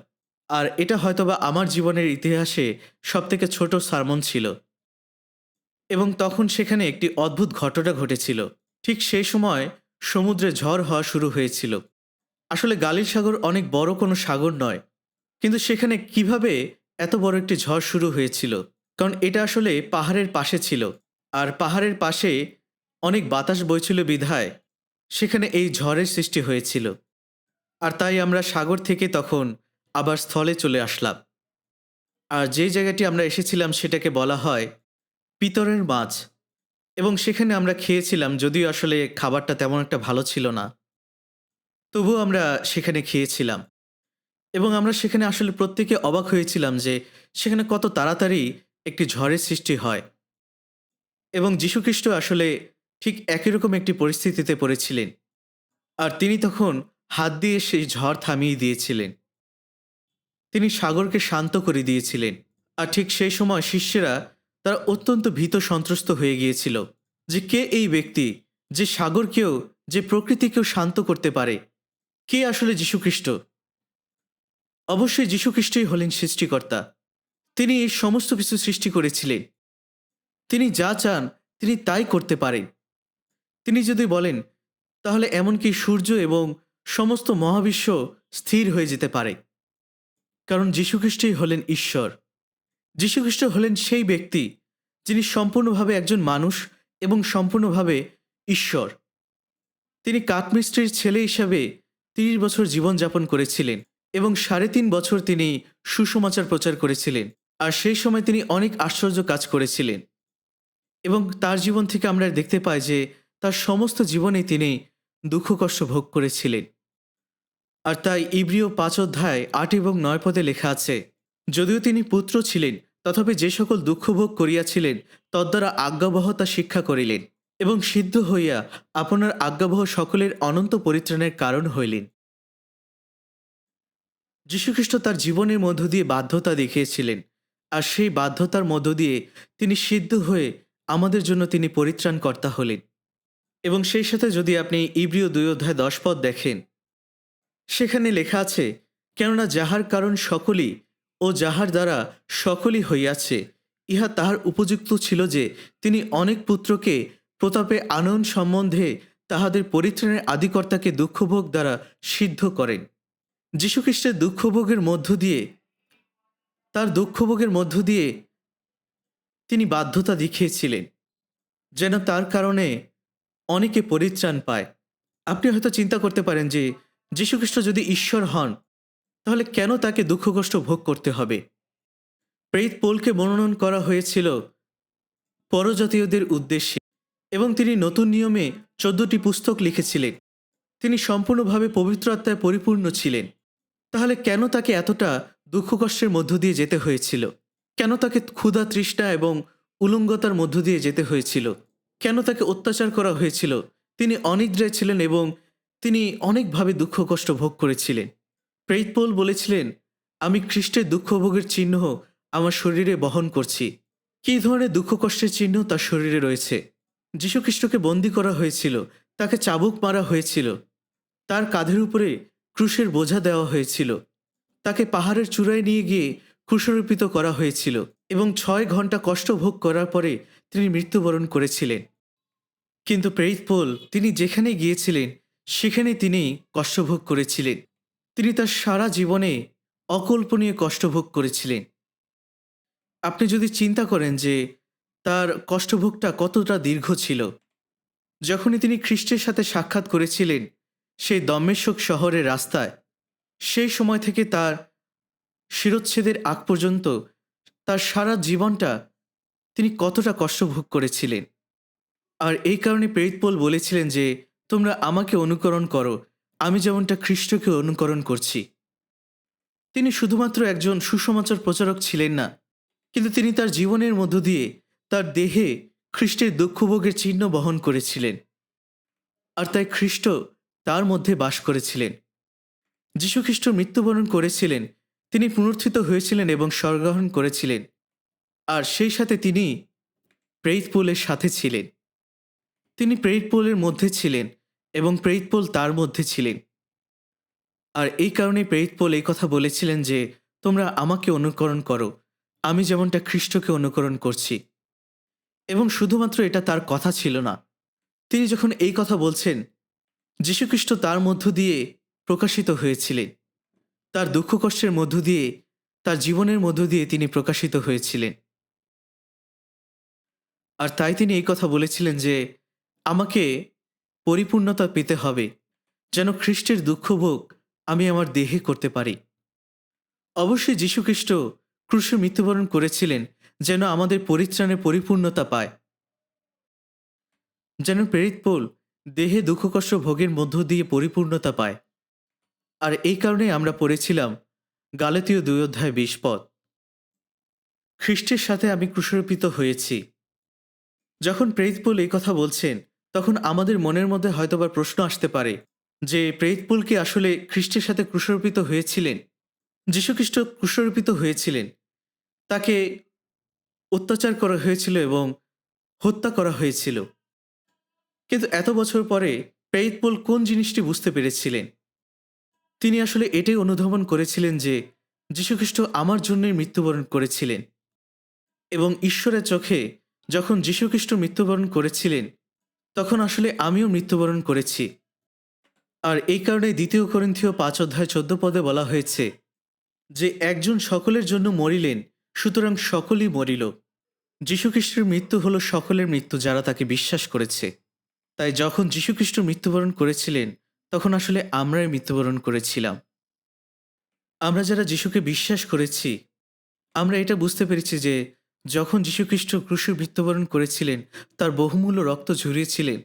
আর এটা হয়তোবা আমার জীবনের ইতিহাসে সবথেকে ছোট সারমন ছিল। এবং তখন সেখানে একটি অদ্ভুত ঘটনা ঘটেছিল। ঠিক সেই সময় সমুদ্রে ঝড় হওয়া শুরু হয়েছিল। আসলে গালিল সাগর অনেক বড় কোনো সাগর নয়, কিন্তু সেখানে কিভাবে এত বড় একটি ঝড় শুরু হয়েছিল? কারণ এটা আসলে পাহাড়ের পাশে ছিল। আর পাহাড়ের পাশে অনেক বাতাস বইছিল বিধায় সেখানে এই ঝড়ের সৃষ্টি হয়েছিল। আর তাই আমরা সাগর থেকে তখন আবার স্থলে চলে আসলাম। আর যেই জায়গাটি আমরা এসেছিলাম সেটাকে বলা হয় পিতরের মাছ। এবং সেখানে আমরা খেয়েছিলাম, যদিও আসলে খাবারটা তেমন একটা ভালো ছিল না। তবুও আমরা সেখানে খেয়েছিলাম। এবং আমরা সেখানে আসলে প্রত্যেকে অবাক হয়েছিলাম যে সেখানে কত তাড়াতাড়ি একটি ঝড়ের সৃষ্টি হয়। এবং যীশুখ্রিস্ট আসলে ঠিক একই রকম একটি পরিস্থিতিতে পড়েছিলেন। আর তিনি তখন হাত দিয়ে সেই ঝড় থামিয়ে দিয়েছিলেন। তিনি সাগরকে শান্ত করে দিয়েছিলেন। আর ঠিক সেই সময় শিষ্যেরা তারা অত্যন্ত ভীত সন্ত্রস্ত হয়ে গিয়েছিল যে কে এই ব্যক্তি যে সাগরকেও, যে প্রকৃতিকেও শান্ত করতে পারে। কে আসলে যীশুখ্রিস্ট? অবশ্যই যীশুখ্রিস্টই হলেন সৃষ্টিকর্তা। তিনি এই সমস্ত কিছু সৃষ্টি করেছিলেন। তিনি যা চান তিনি তাই করতে পারেন। তিনি যদি বলেন তাহলে এমনকি সূর্য এবং সমস্ত মহাবিশ্ব স্থির হয়ে যেতে পারে। কারণ যীশুখ্রিস্টই হলেন ঈশ্বর। যীশুখ্রিস্ট হলেন সেই ব্যক্তি যিনি সম্পূর্ণভাবে একজন মানুষ এবং সম্পূর্ণভাবে ঈশ্বর। তিনি কাঠমিস্ত্রির ছেলে হিসাবে ৩০ বছর জীবনযাপন করেছিলেন এবং ৩.৫ বছর তিনি সুসমাচার প্রচার করেছিলেন। আর সেই সময় তিনি অনেক আশ্চর্য কাজ করেছিলেন। এবং তার জীবন থেকে আমরা দেখতে পাই যে তার সমস্ত জীবনে তিনি দুঃখ কষ্ট ভোগ করেছিলেন। আর তাই ইব্রিয় ৫ অধ্যায় ৮ এবং ৯ পদে লেখা আছে, যদিও তিনি পুত্র ছিলেন তথাপি যে সকল দুঃখ ভোগ করিয়াছিলেন তদ্বারা আজ্ঞাবহ তা শিক্ষা করিলেন এবং সিদ্ধ হইয়া আপনার আজ্ঞাবহ সকলের অনন্ত পরিত্রাণের কারণ হইলেন। যীশুখ্রিস্ট তার জীবনের মধ্য দিয়ে বাধ্যতা দেখিয়েছিলেন। আর সেই বাধ্যতার মধ্য দিয়ে তিনি সিদ্ধ হয়ে আমাদের জন্য তিনি পরিত্রাণকর্তা হলেন। এবং সেই সাথে যদি আপনি ইব্রিয় ২ অধ্যায় ১০ পদ দেখেন, সেখানে লেখা আছে, কেননা যাহার কারণ সকলই ও যাহার দ্বারা সকলই হইয়াছে, ইহা তাহার উপযুক্ত ছিল যে তিনি অনেক পুত্রকে প্রতাপে আনয়ন সম্বন্ধে তাহাদের পরিত্রাণের আদিকর্তাকে দুঃখভোগ দ্বারা সিদ্ধ করেন। যীশুখ্রিস্টের দুঃখভোগের মধ্য দিয়ে, তার দুঃখভোগের মধ্য দিয়ে তিনি বাধ্যতা দেখিয়েছিলেন যেন তার কারণে অনেকে পরিত্রাণ পায়। আপনি হয়তো চিন্তা করতে পারেন যে যীশুখ্রিস্ট যদি ঈশ্বর হন তাহলে কেন তাকে দুঃখ কষ্ট ভোগ করতে হবে? প্রেরিত পৌলকে মনোনয়ন করা হয়েছিল পরজাতীয়দের উদ্দেশ্যে এবং তিনি নতুন নিয়মে ১৪টি পুস্তক লিখেছিলেন। তিনি সম্পূর্ণভাবে পবিত্র আত্মায় পরিপূর্ণ ছিলেন। তাহলে কেন তাকে এতটা দুঃখ কষ্টের মধ্য দিয়ে যেতে হয়েছিল? কেন তাকে ক্ষুধা তৃষ্ণা এবং উলঙ্গতার মধ্য দিয়ে যেতে হয়েছিল? কেন তাকে অত্যাচার করা হয়েছিল? তিনি অনিদ্রায় ছিলেন এবং তিনি অনেকভাবে দুঃখ কষ্ট ভোগ করেছিলেন। প্রেরিত পৌল বলেছিলেন, আমি খ্রিস্টের দুঃখভোগের চিহ্ন আমার শরীরে বহন করছি। কী ধরনের দুঃখ কষ্টের চিহ্ন তার শরীরে রয়েছে? যীশুখ্রিস্টকে বন্দী করা হয়েছিল, তাকে চাবুক মারা হয়েছিল, তার কাঁধের উপরে ক্রুশের বোঝা দেওয়া হয়েছিল, তাকে পাহাড়ের চূড়ায় নিয়ে গিয়ে ক্রুশারোপিত করা হয়েছিল এবং ৬ ঘন্টা কষ্ট ভোগ করার পরে তিনি মৃত্যুবরণ করেছিলেন। কিন্তু প্রেরিত পৌল তিনি যেখানে গিয়েছিলেন সেখানে তিনি কষ্টভোগ করেছিলেন। তিনি তার সারা জীবনে অকল্পনীয় কষ্টভোগ করেছিলেন। আপনি যদি চিন্তা করেন যে তার কষ্টভোগটা কতটা দীর্ঘ ছিল, যখনই তিনি খ্রিস্টের সাথে সাক্ষাৎ করেছিলেন সেই দম্মেশক শহরের রাস্তায়, সেই সময় থেকে তার শিরচ্ছেদের আগ পর্যন্ত তার সারা জীবনটা তিনি কতটা কষ্ট ভোগ করেছিলেন। আর এই কারণে প্রেরিত পৌল বলেছিলেন যে তোমরা আমাকে অনুকরণ করো, আমি যেমনটা খ্রিস্টকে অনুকরণ করছি। তিনি শুধুমাত্র একজন সুসমাচার প্রচারক ছিলেন না, কিন্তু তিনি তার জীবনের মধ্য দিয়ে তার দেহে খ্রিস্টের দুঃখভোগের চিহ্ন বহন করেছিলেন। আর তাই খ্রিস্ট তার মধ্যে বাস করেছিলেন। যীশুখ্রিস্ট মৃত্যুবরণ করেছিলেন, তিনি পুনরুত্থিত হয়েছিলেন এবং স্বর্গারোহণ করেছিলেন। আর সেই সাথে তিনি প্রেরিত পৌলের সাথে ছিলেন। তিনি প্রেরিত পৌলের মধ্যে ছিলেন এবং প্রেরিত পৌল তার মধ্যে ছিলেন। আর এই কারণে প্রেরিত পৌল এই কথা বলেছিলেন যে তোমরা আমাকে অনুকরণ করো, আমি যেমনটা খ্রিস্টকে অনুকরণ করছি। এবং শুধুমাত্র এটা তার কথা ছিল না, তিনি যখন এই কথা বলছেন, যীশুখ্রিস্ট তার মধ্য দিয়ে প্রকাশিত হয়েছিলেন। তার দুঃখ কষ্টের মধ্য দিয়ে, তার জীবনের মধ্য দিয়ে তিনি প্রকাশিত হয়েছিলেন। আর তাই তিনি এই কথা বলেছিলেন যে, আমাকে পরিপূর্ণতা পেতে হবে, যেন খ্রিস্টের দুঃখভোগ আমি আমার দেহে করতে পারি। অবশ্যই যীশুখ্রিস্ট ক্রুশে মৃত্যুবরণ করেছিলেন যেন আমাদের পরিত্রাণের পরিপূর্ণতা পায়, যেন প্রেরিত পৌল দেহে দুঃখ কষ্ট ভোগের মধ্য দিয়ে পরিপূর্ণতা পায়। আর এই কারণে আমরা পড়েছিলাম গালাতীয় 2:20 খ্রিস্টের সাথে আমি ক্রুশারোপিত হয়েছি। যখন প্রেরিত পৌল এই কথা বলছেন, তখন আমাদের মনের মধ্যে হয়তোবা প্রশ্ন আসতে পারে যে প্রেরিত পৌল কি আসলে খ্রিস্টের সাথে ক্রুশারোপিত হয়েছিলেন? যীশুখ্রিস্ট ক্রুশারোপিত হয়েছিলেন, তাকে অত্যাচার করা হয়েছিল এবং হত্যা করা হয়েছিল। কিন্তু এত বছর পরে প্রেরিত পৌল কোন জিনিসটি বুঝতে পেরেছিলেন? তিনি আসলে এটাই অনুধাবন করেছিলেন যে যীশুখ্রিস্ট আমার জন্যই মৃত্যুবরণ করেছিলেন, এবং ঈশ্বরের চোখে যখন যীশুখ্রিস্ট মৃত্যুবরণ করেছিলেন, তখন আসলে আমিও মৃত্যুবরণ করেছি। আর এই কারণে 2 করিন্থীয় 5:14 বলা হয়েছে যে একজন সকলের জন্য মরিলেন, সুতরাং সকলই মরিল। যীশুখ্রিস্টের মৃত্যু হলো সকলের মৃত্যু যারা তাকে বিশ্বাস করেছে। তাই যখন যীশুখ্রিস্ট মৃত্যুবরণ করেছিলেন, তখন আসলে আমরাই মৃত্যুবরণ করেছিলাম। আমরা যারা যীশুকে বিশ্বাস করেছি, আমরা এটা বুঝতে পেরেছি যে যখন যীশুখ্রিস্ট ক্রুশে মৃত্যুবরণ করেছিলেন, তার বহুমূল্য রক্ত ঝরিয়েছিলেন,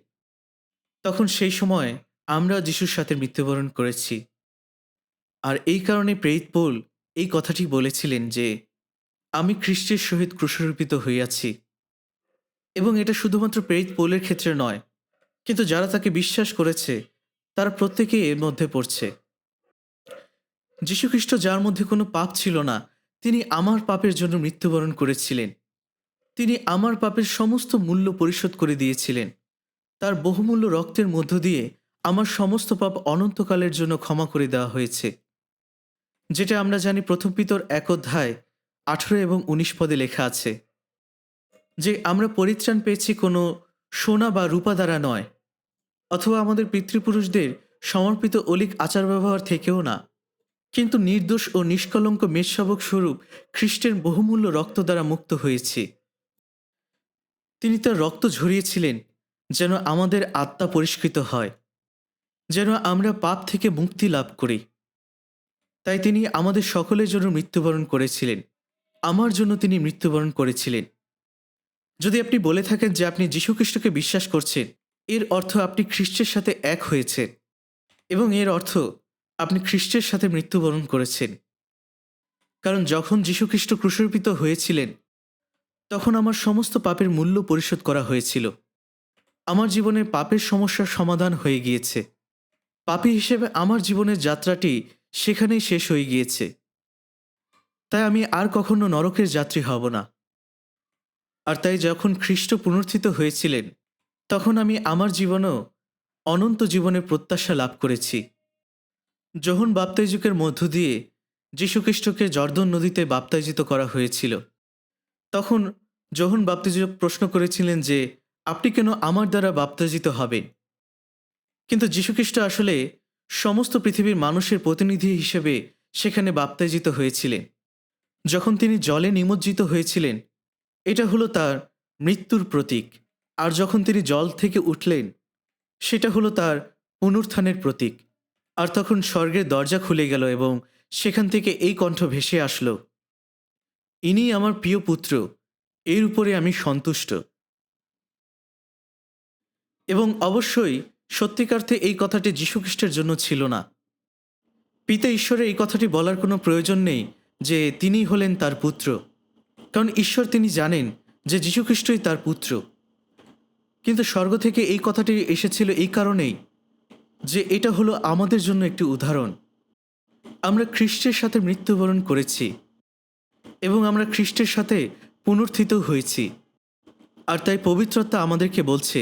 তখন সেই সময় আমরা যীশুর সাথে মৃত্যুবরণ করেছি। আর এই কারণে প্রেরিত পৌল এই কথাটি বলেছিলেন যে আমি খ্রিস্টের সহিত ক্রুশারোপিত হইয়াছি। এবং এটা শুধুমাত্র প্রেরিত পৌলের ক্ষেত্রে নয়, কিন্তু যারা তাকে বিশ্বাস করেছে তারা প্রত্যেকেই এর মধ্যে পড়ছে। যীশুখ্রিস্ট, যার মধ্যে কোনো পাপ ছিল না, তিনি আমার পাপের জন্য মৃত্যুবরণ করেছিলেন। তিনি আমার পাপের সমস্ত মূল্য পরিশোধ করে দিয়েছিলেন। তার বহুমূল্য রক্তের মধ্য দিয়ে আমার সমস্ত পাপ অনন্তকালের জন্য ক্ষমা করে দেওয়া হয়েছে, যেটা আমরা জানি 1 পিতর 1:18 এবং 19 পদে লেখা আছে যে আমরা পরিত্রাণ পেয়েছি কোনো সোনা বা রূপা দ্বারা নয়, অথবা আমাদের পিতৃপুরুষদের সমর্পিত অলিক আচার ব্যবহার থেকেও না, কিন্তু নির্দোষ ও নিষ্কলঙ্ক মেষশাবক স্বরূপ খ্রিস্টের বহুমূল্য রক্ত দ্বারা মুক্ত হয়েছি। তিনি তার রক্ত ঝরিয়েছিলেন যেন আমাদের আত্মা পরিষ্কৃত হয়, যেন আমরা পাপ থেকে মুক্তি লাভ করি। তাই তিনি আমাদের সকলের জন্য মৃত্যুবরণ করেছিলেন। আমার জন্য তিনি মৃত্যুবরণ করেছিলেন। যদি আপনি বলে থাকেন যে আপনি যীশুখ্রিস্টকে বিশ্বাস করছেন, এর অর্থ আপনি খ্রিস্টের সাথে এক হয়েছেন, এবং এর অর্থ আপনি খ্রিস্টের সাথে মৃত্যুবরণ করেছেন। কারণ যখন যীশুখ্রিস্ট ক্রুশারোপিত হয়েছিলেন, তখন আমার সমস্ত পাপের মূল্য পরিশোধ করা হয়েছিল। আমার জীবনের পাপের সমস্যার সমাধান হয়ে গিয়েছে। পাপী হিসেবে আমার জীবনের যাত্রাটি সেখানেই শেষ হয়ে গিয়েছে। তাই আমি আর কখনো নরকের যাত্রী হব না। আর তাই যখন খ্রিস্ট পুনরুত্থিত হয়েছিলেন, তখন আমি আমার জীবনেও অনন্ত জীবনের প্রত্যাশা লাভ করেছি। যোহন বাপ্তাইজকের মধ্য দিয়ে যীশুখ্রিস্টকে জর্দন নদীতে বাপ্তাইজিত করা হয়েছিল। তখন যোহন বাপ্তাইজক প্রশ্ন করেছিলেন যে আপনি কেন আমার দ্বারা বাপ্তাইজিত হবেন? কিন্তু যীশুখ্রিস্ট আসলে সমস্ত পৃথিবীর মানুষের প্রতিনিধি হিসেবে সেখানে বাপ্তাইজিত হয়েছিলেন। যখন তিনি জলে নিমজ্জিত হয়েছিলেন, এটা হলো তার মৃত্যুর প্রতীক। আর যখন তিনি জল থেকে উঠলেন, সেটা হলো তার পুনরুত্থানের প্রতীক। আর তখন স্বর্গের দরজা খুলে গেল এবং সেখান থেকে এই কণ্ঠ ভেসে আসলো, ইনি আমার প্রিয় পুত্র, এর উপরে আমি সন্তুষ্ট। এবং অবশ্যই সত্যিকার্থে এই কথাটি যীশুখ্রিস্টের জন্য ছিল না। পিতা ঈশ্বরের এই কথাটি বলার কোনো প্রয়োজন নেই যে তিনি হলেন তার পুত্র, কারণ ঈশ্বর তিনি জানেন যে যীশুখ্রিস্টই তার পুত্র। কিন্তু স্বর্গ থেকে এই কথাটি এসেছিল এই কারণেই যে এটা হলো আমাদের জন্য একটি উদাহরণ। আমরা খ্রিস্টের সাথে মৃত্যুবরণ করেছি এবং আমরা খ্রিস্টের সাথে পুনরুত্থিত হয়েছি। আর তাই পবিত্রতা আমাদেরকে বলছে,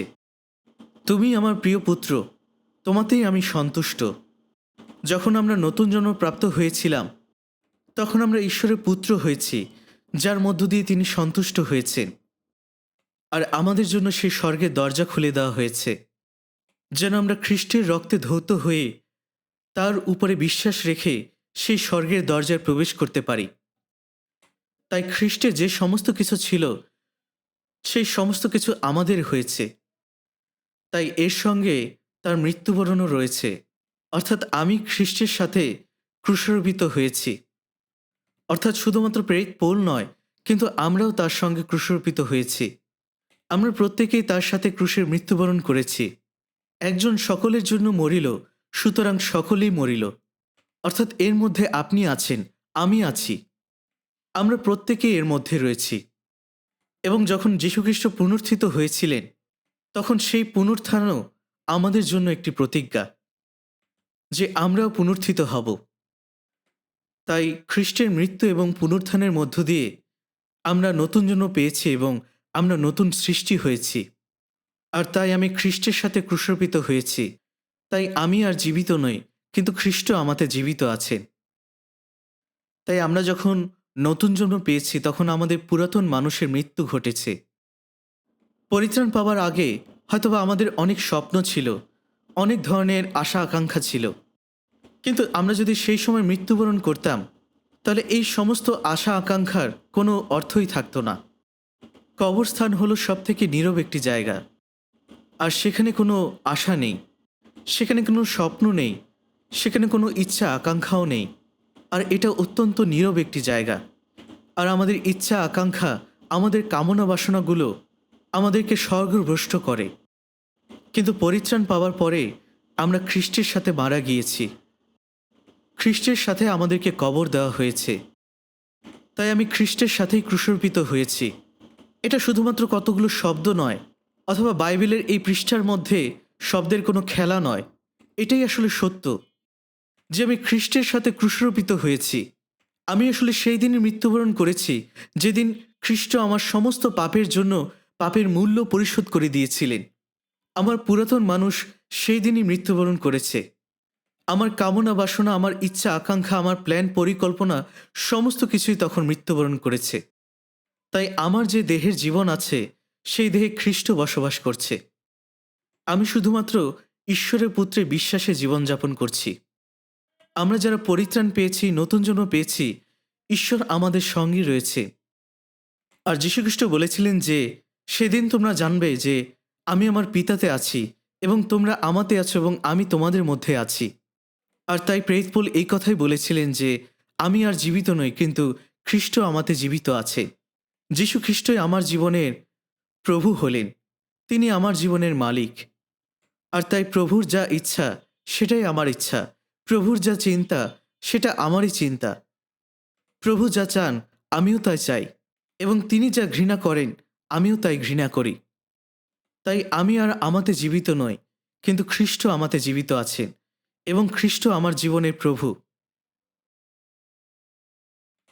তুমি আমার প্রিয় পুত্র, তোমাতেই আমি সন্তুষ্ট। যখন আমরা নতুন জন্ম প্রাপ্ত হয়েছিলাম, তখন আমরা ঈশ্বরের পুত্র হয়েছি, যার মধ্য দিয়ে তিনি সন্তুষ্ট হয়েছেন। আর আমাদের জন্য সেই স্বর্গের দরজা খুলে দেওয়া হয়েছে, যেন আমরা খ্রিস্টের রক্তে ধৌত হয়ে তার উপরে বিশ্বাস রেখে সেই স্বর্গের দরজায় প্রবেশ করতে পারি। তাই খ্রিস্টে যে সমস্ত কিছু ছিল, সেই সমস্ত কিছু আমাদের হয়েছে। তাই এর সঙ্গে তার মৃত্যুবরণও রয়েছে। অর্থাৎ আমি খ্রিস্টের সাথে ক্রুশারোপিত হয়েছি। অর্থাৎ শুধুমাত্র প্রেরিত পৌল নয়, কিন্তু আমরাও তার সঙ্গে ক্রুশারোপিত হয়েছি। আমরা প্রত্যেকেই তার সাথে ক্রুশের মৃত্যুবরণ করেছি। একজন সকলের জন্য মরিল, সুতরাং সকলেই মরিল। অর্থাৎ এর মধ্যে আপনি আছেন, আমি আছি। আমরা প্রত্যেকেই এর মধ্যে রয়েছি। এবং যখন যীশুখ্রিস্ট পুনরুত্থিত হয়েছিলেন, তখন সেই পুনরুত্থানও আমাদের জন্য একটি প্রতিজ্ঞা যে আমরাও পুনরুত্থিত হব। তাই খ্রিস্টের মৃত্যু এবং পুনরুত্থানের মধ্য দিয়ে আমরা নতুন জন্ম পেয়েছি এবং আমরা নতুন সৃষ্টি হয়েছি। আর তাই আমি খ্রিস্টের সাথে ক্রুশারোপিত হয়েছি। তাই আমি আর জীবিত নই, কিন্তু খ্রিস্ট আমাতে জীবিত আছেন। তাই আমরা যখন নতুন জন্ম পেয়েছি, তখন আমাদের পুরাতন মানুষের মৃত্যু ঘটেছে। পরিত্রাণ পাওয়ার আগে হয়তোবা আমাদের অনেক স্বপ্ন ছিল, অনেক ধরনের আশা আকাঙ্ক্ষা ছিল। কিন্তু আমরা যদি সেই সময় মৃত্যুবরণ করতাম, তাহলে এই সমস্ত আশা আকাঙ্ক্ষার কোনো অর্থই থাকতো না। কবরস্থান হলো সবথেকে নীরব একটি জায়গা। আর সেখানে কোনো আশা নেই, সেখানে কোনো স্বপ্ন নেই, সেখানে কোনো ইচ্ছা আকাঙ্ক্ষাও নেই। আর এটা অত্যন্ত নীরব একটি জায়গা। আর আমাদের ইচ্ছা আকাঙ্ক্ষা, আমাদের কামনা বাসনাগুলো আমাদেরকে স্বর্গভ্রষ্ট করে। কিন্তু পরিত্রাণ পাওয়ার পরে আমরা খ্রিস্টের সাথে মারা গিয়েছি। খ্রিস্টের সাথে আমাদেরকে কবর দেওয়া হয়েছে। তাই আমি খ্রিস্টের সাথেই ক্রুশারোপিত হয়েছি। এটা শুধুমাত্র কতগুলো শব্দ নয়, অথবা বাইবেলের এই পৃষ্ঠার মধ্যে শব্দের কোনো খেলা নয়। এটাই আসলে সত্য যে আমি খ্রিস্টের সাথে ক্রুশারোপিত হয়েছি। আমি আসলে সেই দিনই মৃত্যুবরণ করেছি যেদিন খ্রিস্ট আমার সমস্ত পাপের জন্য পাপের মূল্য পরিশোধ করে দিয়েছিলেন। আমার পুরাতন মানুষ সেই দিনই মৃত্যুবরণ করেছে। আমার কামনা বাসনা, আমার ইচ্ছা আকাঙ্ক্ষা, আমার প্ল্যান পরিকল্পনা সমস্ত কিছুই তখন মৃত্যুবরণ করেছে। তাই আমার যে দেহের জীবন আছে, সেই দেহে খ্রিস্ট বসবাস করছে। আমি শুধুমাত্র ঈশ্বরের পুত্রে বিশ্বাসে জীবনযাপন করছি। আমরা যারা পরিত্রাণ পেয়েছি, নতুন জন্ম পেয়েছি, ঈশ্বর আমাদের সঙ্গেই রয়েছে। আর যীশুখ্রিস্ট বলেছিলেন যে সেদিন তোমরা জানবে যে আমি আমার পিতাতে আছি এবং তোমরা আমাতে আছো এবং আমি তোমাদের মধ্যে আছি। আর তাই প্রেরিত পৌল এই কথাই বলেছিলেন যে আমি আর জীবিত নই, কিন্তু খ্রিস্ট আমাতে জীবিত আছে। যীশু খ্রিস্টই আমার জীবনের প্রভু হলেন। তিনি আমার জীবনের মালিক। আর তাই প্রভুর যা ইচ্ছা সেটাই আমার ইচ্ছা, প্রভুর যা চিন্তা সেটা আমারই চিন্তা। প্রভু যা চান আমিও তাই চাই, এবং তিনি যা ঘৃণা করেন আমিও তাই ঘৃণা করি। তাই আমি আর আমাতে জীবিত নই, কিন্তু খ্রিস্ট আমাতে জীবিত আছেন এবং খ্রিস্ট আমার জীবনের প্রভু।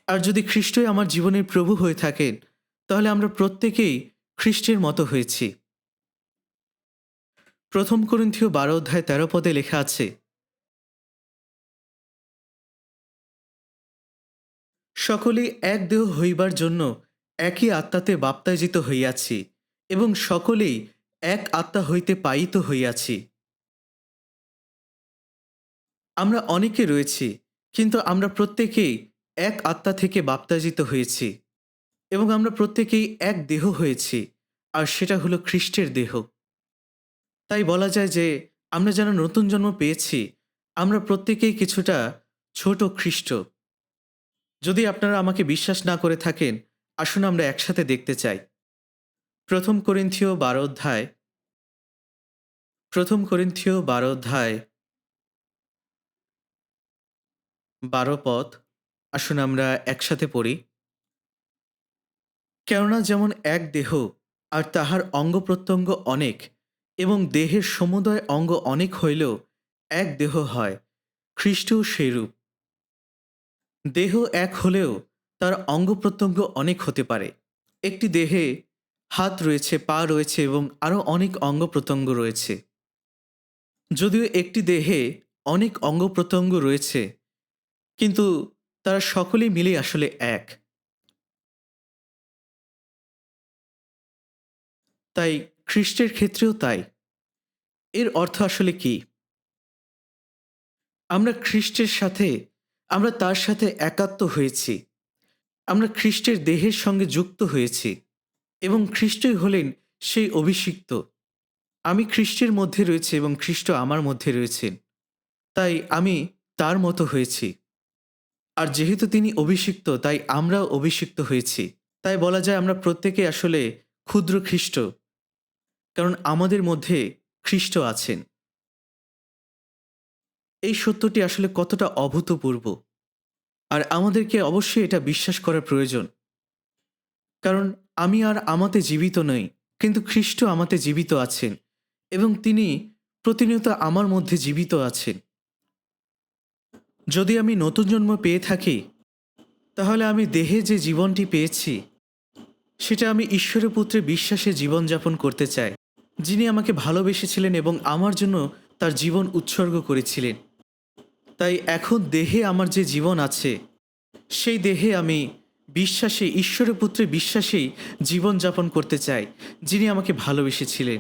আর যদি খ্রিস্টই আমার জীবনের প্রভু হয়ে থাকেন, তাহলে আমরা প্রত্যেকেই খ্রিস্টের মতো হয়েছি। প্রথম করিন্থীয় 12 অধ্যায় 13 পদে লেখা আছে, সকলেই এক দেহ হইবার জন্য একই আত্মাতে বাপ্তায়জিত হইয়াছি, এবং সকলেই এক আত্মা হইতে পায়িত হইয়াছি। আমরা অনেকে রয়েছি, কিন্তু আমরা প্রত্যেকেই এক আত্মা থেকে বাপ্তায়জিত হয়েছি এবং আমরা প্রত্যেকেই এক দেহ হয়েছি, আর সেটা হলো খ্রিস্টের দেহ। তাই বলা যায় যে আমরা যারা নতুন জন্ম পেয়েছি, আমরা প্রত্যেকেই কিছুটা ছোট খ্রিস্ট। যদি আপনারা আমাকে বিশ্বাস না করে থাকেন, আসুন আমরা একসাথে দেখতে চাই। প্রথম করিন্থীয় 12 অধ্যায়, প্রথম করিন্থীয় 12 অধ্যায় 12 পদ। আসুন আমরা একসাথে পড়ি। কেননা যেমন এক দেহ, আর তাহার অঙ্গ প্রত্যঙ্গ অনেক, এবং দেহের সমুদয় অঙ্গ অনেক হইলেও এক দেহ হয়, খ্রিস্টও সেইরূপ। দেহ এক হলেও তার অঙ্গ প্রত্যঙ্গ অনেক হতে পারে। একটি দেহে হাত রয়েছে, পা রয়েছে এবং আরও অনেক অঙ্গ প্রত্যঙ্গ রয়েছে। যদিও একটি দেহে অনেক অঙ্গ প্রত্যঙ্গ রয়েছে, কিন্তু তারা সকলেই মিলে আসলে এক। তাই খ্রিস্টের ক্ষেত্রেও তাই। এর অর্থ আসলে কি? আমরা খ্রিস্টের সাথে আমরা তার সাথে একাত্ম হয়েছি। আমরা খ্রিস্টের দেহের সঙ্গে যুক্ত হয়েছি এবং খ্রিস্টই হলেন সেই অভিষিক্ত। আমি খ্রিস্টের মধ্যে রয়েছি এবং খ্রিস্ট আমার মধ্যে রয়েছেন। তাই আমি তার মতো হয়েছি। আর যেহেতু তিনি অভিষিক্ত তাই আমরাও অভিষিক্ত হয়েছি। তাই বলা যায় আমরা প্রত্যেকে আসলে ক্ষুদ্র খ্রিস্ট, কারণ আমাদের মধ্যে খ্রিস্ট আছেন। এই সত্যটি আসলে কতটা অভূতপূর্ব, আর আমাদেরকে অবশ্যই এটা বিশ্বাস করা প্রয়োজন। কারণ আমি আর আমাতে জীবিত নই, কিন্তু খ্রিস্ট আমাতে জীবিত আছেন এবং তিনি প্রতিনিয়ত আমার মধ্যে জীবিত আছেন। যদি আমি নতুন জন্ম পেয়ে থাকি, তাহলে আমি দেহে যে জীবনটি পেয়েছি সেটা আমি ঈশ্বরের পুত্রে বিশ্বাসে জীবনযাপন করতে চাই, যিনি আমাকে ভালোবেসেছিলেন এবং আমার জন্য তার জীবন উৎসর্গ করেছিলেন। তাই এখন দেহে আমার যে জীবন আছে, সেই দেহে আমি বিশ্বাসে, ঈশ্বরের পুত্রে বিশ্বাসেই জীবনযাপন করতে চাই, যিনি আমাকে ভালোবেসেছিলেন।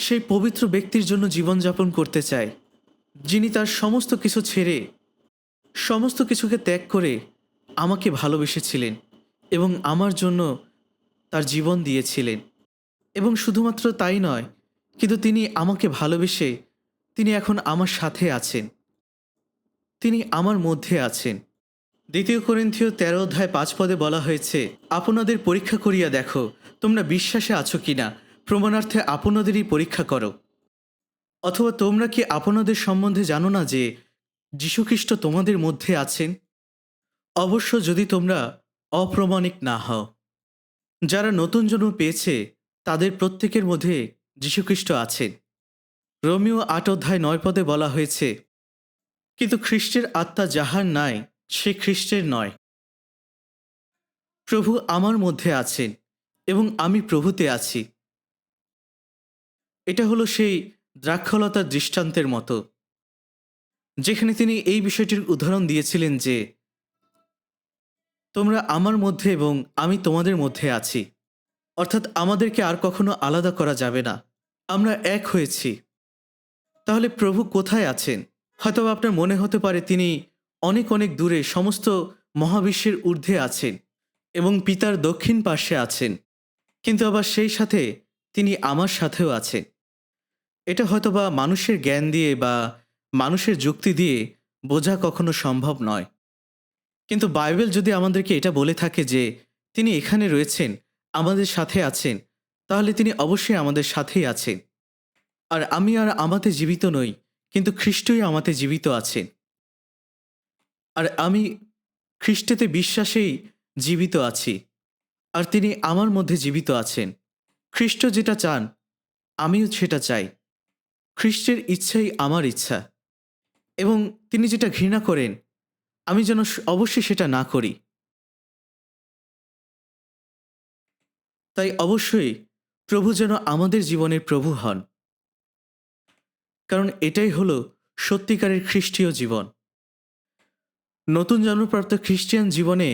সেই পবিত্র ব্যক্তির জন্য জীবনযাপন করতে চাই, যিনি তার সমস্ত কিছু ছেড়ে, সমস্ত কিছুকে ত্যাগ করে আমাকে ভালোবেসেছিলেন এবং আমার জন্য তার জীবন দিয়েছিলেন। এবং শুধুমাত্র তাই নয়, কিন্তু তিনি আমাকে ভালোবেসে তিনি এখন আমার সাথে আছেন, তিনি আমার মধ্যে আছেন। ২ করিন্থীয় ১৩ অধ্যায় ৫ পদে বলা হয়েছে, আপনাদের পরীক্ষা করিয়া দেখো তোমরা বিশ্বাসে আছো কিনা, প্রমাণার্থে আপনাদেরই পরীক্ষা করো। অথবা তোমরা কি আপনাদের সম্বন্ধে জানো না যে যীশুখ্রিস্ট তোমাদের মধ্যে আছেন? অবশ্য যদি তোমরা অপ্রামাণিক না হও। যারা নতুন জন্ম পেয়েছে তাদের প্রত্যেকের মধ্যে যীশুখ্রিস্ট আছেন। রোমিও ৮ অধ্যায় ৯ পদে বলা হয়েছে, কিন্তু খ্রিস্টের আত্মা যাহার নাই সে খ্রিস্টের নয়। প্রভু আমার মধ্যে আছেন এবং আমি প্রভুতে আছি। এটা হলো সেই দ্রাক্ষলতার দৃষ্টান্তের মতো, যেখানে তিনি এই বিষয়টির উদাহরণ দিয়েছিলেন যে তোমরা আমার মধ্যে এবং আমি তোমাদের মধ্যে আছি। অর্থাৎ আমাদেরকে আর কখনো আলাদা করা যাবে না, আমরা এক হয়েছি। তাহলে প্রভু কোথায় আছেন? হয়তো আপনার মনে হতে পারে তিনি অনেক অনেক দূরে সমস্ত মহাবিশ্বের ঊর্ধ্বে আছেন এবং পিতার দক্ষিণ পার্শ্বে আছেন, কিন্তু আবার সেই সাথে তিনি আমার সাথেও আছেন। এটা হয়তোবা মানুষের জ্ঞান দিয়ে বা মানুষের যুক্তি দিয়ে বোঝা কখনো সম্ভব নয়, কিন্তু বাইবেল যদি আমাদেরকে এটা বলে থাকে যে তিনি এখানে রয়েছেন, আমাদের সাথে আছেন, তাহলে তিনি অবশ্যই আমাদের সাথেই আছেন। আর আমি আর আমাতে জীবিত নই, কিন্তু খ্রিস্টই আমাতে জীবিত আছেন। আর আমি খ্রিস্টেতে বিশ্বাসেই জীবিত আছি, আর তিনি আমার মধ্যে জীবিত আছেন। খ্রিস্ট যেটা চান আমিও সেটা চাই। খ্রিস্টের ইচ্ছাই আমার ইচ্ছা, এবং তিনি যেটা ঘৃণা করেন আমি যেন অবশ্যই সেটা না করি। তাই অবশ্যই প্রভু যেন আমাদের জীবনের প্রভু হন, কারণ এটাই হলো সত্যিকারের খ্রিস্টীয় জীবন। নতুন জন্মপ্রাপ্ত খ্রিস্টিয়ান জীবনে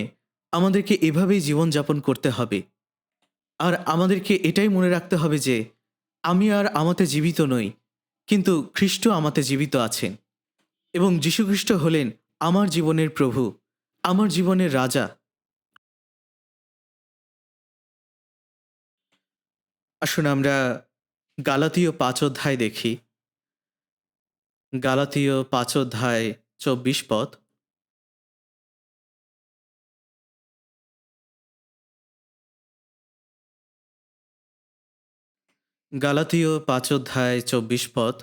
আমাদেরকে এভাবেই জীবনযাপন করতে হবে। আর আমাদেরকে এটাই মনে রাখতে হবে যে আমি আর আমাতে জীবিত নই, কিন্তু খ্রিস্ট আমাতে জীবিত আছেন এবং যীশুখ্রিস্ট হলেন আমার জীবনের প্রভু, আমার জীবনের রাজা। আসুন আমরা গালাতীয় ৫ অধ্যায় দেখি। গালাতীয় ৫ অধ্যায় ২৪ পদ। গালাতীয় ৫ অধ্যায় ২৪ পদ।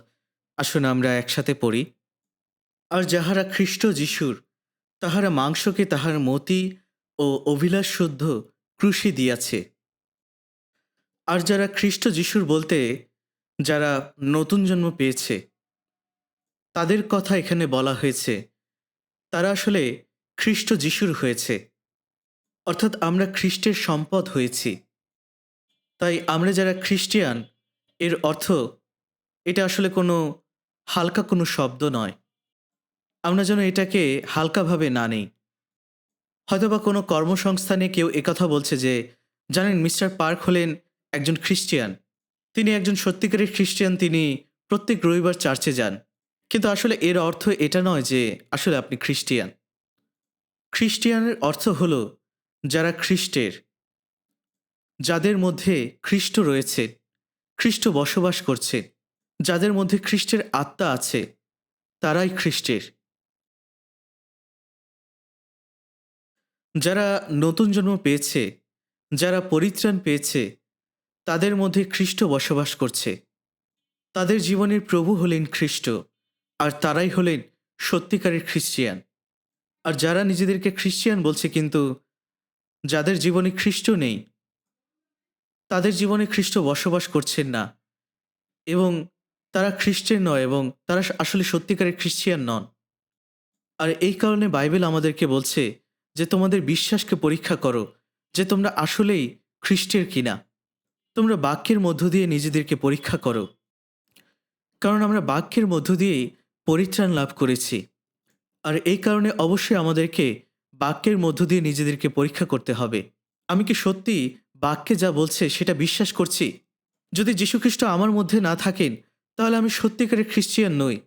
আসুন আমরা একসাথে পড়ি। আর যাহারা খ্রিস্ট যিশুর, তাহারা মাংসকে তাহার মতি ও অভিলাষ শুদ্ধ ক্রুশে দিয়াছে। আর যারা খ্রিস্ট যিশুর বলতে যারা নতুন জন্ম পেয়েছে তাদের কথা এখানে বলা হয়েছে, তারা আসলে খ্রিস্ট যিশুর হয়েছে, অর্থাৎ আমরা খ্রিস্টের সম্পদ হয়েছি। তাই আমরা যারা খ্রিস্টিয়ান, এর অর্থ এটা আসলে কোনো হালকা কোনো শব্দ নয়। আমরা যেন এটাকে হালকাভাবে না নেই। হয়তোবা কোনো কর্মসংস্থানে কেউ একথা বলছে যে, জানেন মিস্টার পার্ক হলেন একজন খ্রিস্টিয়ান, তিনি একজন সত্যিকারের খ্রিস্টিয়ান, তিনি প্রত্যেক রবিবার চার্চে যান। কিন্তু আসলে এর অর্থ এটা নয় যে আসলে আপনি খ্রিস্টিয়ান। খ্রিস্টিয়ানের অর্থ হল যারা খ্রিস্টের, যাদের মধ্যে খ্রিস্ট রয়েছে, খ্রিস্ট বসবাস করছে, যাদের মধ্যে খ্রিস্টের আত্মা আছে, তারাই খ্রিস্টের। যারা নতুন জন্ম পেয়েছে, যারা পরিত্রাণ পেয়েছে, তাদের মধ্যে খ্রিস্ট বসবাস করছে। তাদের জীবনের প্রভু হলেন খ্রিস্ট, আর তারাই হলেন সত্যিকারের খ্রিস্টিয়ান। আর যারা নিজেদেরকে খ্রিস্টিয়ান বলছে কিন্তু যাদের জীবনে খ্রিস্ট নেই, তাদের জীবনে খ্রিস্ট বসবাস করছেন না, এবং তারা খ্রিস্টের নয়, এবং তারা আসলে সত্যিকারের খ্রিস্টিয়ান নন। আর এই কারণে বাইবেল আমাদেরকে বলছে যে তোমাদের বিশ্বাসকে পরীক্ষা করো যে তোমরা আসলেই খ্রিস্টের কিনা। তোমরা বাক্যের মধ্য দিয়ে নিজেদেরকে পরীক্ষা করো, কারণ আমরা বাক্যের মধ্য দিয়েই পরিত্রাণ লাভ করেছি। আর এই কারণে অবশ্যই আমাদেরকে বাক্যের মধ্য দিয়ে নিজেদেরকে পরীক্ষা করতে হবে। আমি কি সত্যি বাক্যে যা বলছে সেটা বিশ্বাস করছি? যদি যীশুখ্রিস্ট আমার মধ্যে না থাকেন, তাহলে আমি সত্যিকারের খ্রিস্টিয়ান নই।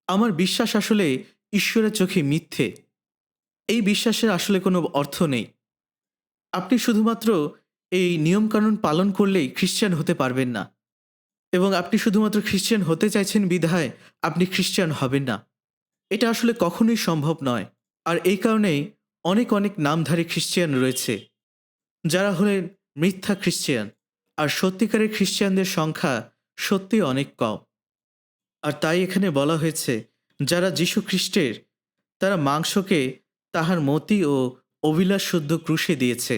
আমার বিশ্বাস আসলে ঈশ্বরের চোখে মিথ্যে। এই বিশ্বাসের আসলে কোনো অর্থ নেই। আপনি শুধুমাত্র এই নিয়মকানুন পালন করলেই খ্রিস্টান হতে পারবেন না, এবং আপনি শুধুমাত্র খ্রিস্টান হতে চাইছেন বিধায় আপনি খ্রিস্টান হবেন না। এটা আসলে কখনোই সম্ভব নয়। আর এই কারণেই অনেক অনেক নামধারী খ্রিস্টান রয়েছে, যারা হলেন মিথ্যা খ্রিস্টান। আর সত্যিকারের খ্রিস্টানদের সংখ্যা সত্যিই অনেক কম। আর তাই এখানে বলা হয়েছে যারা যীশু খ্রিস্টের, তারা মাংসকে তাহার মতি ও অভিলাষ শুদ্ধ ক্রুশে দিয়েছে।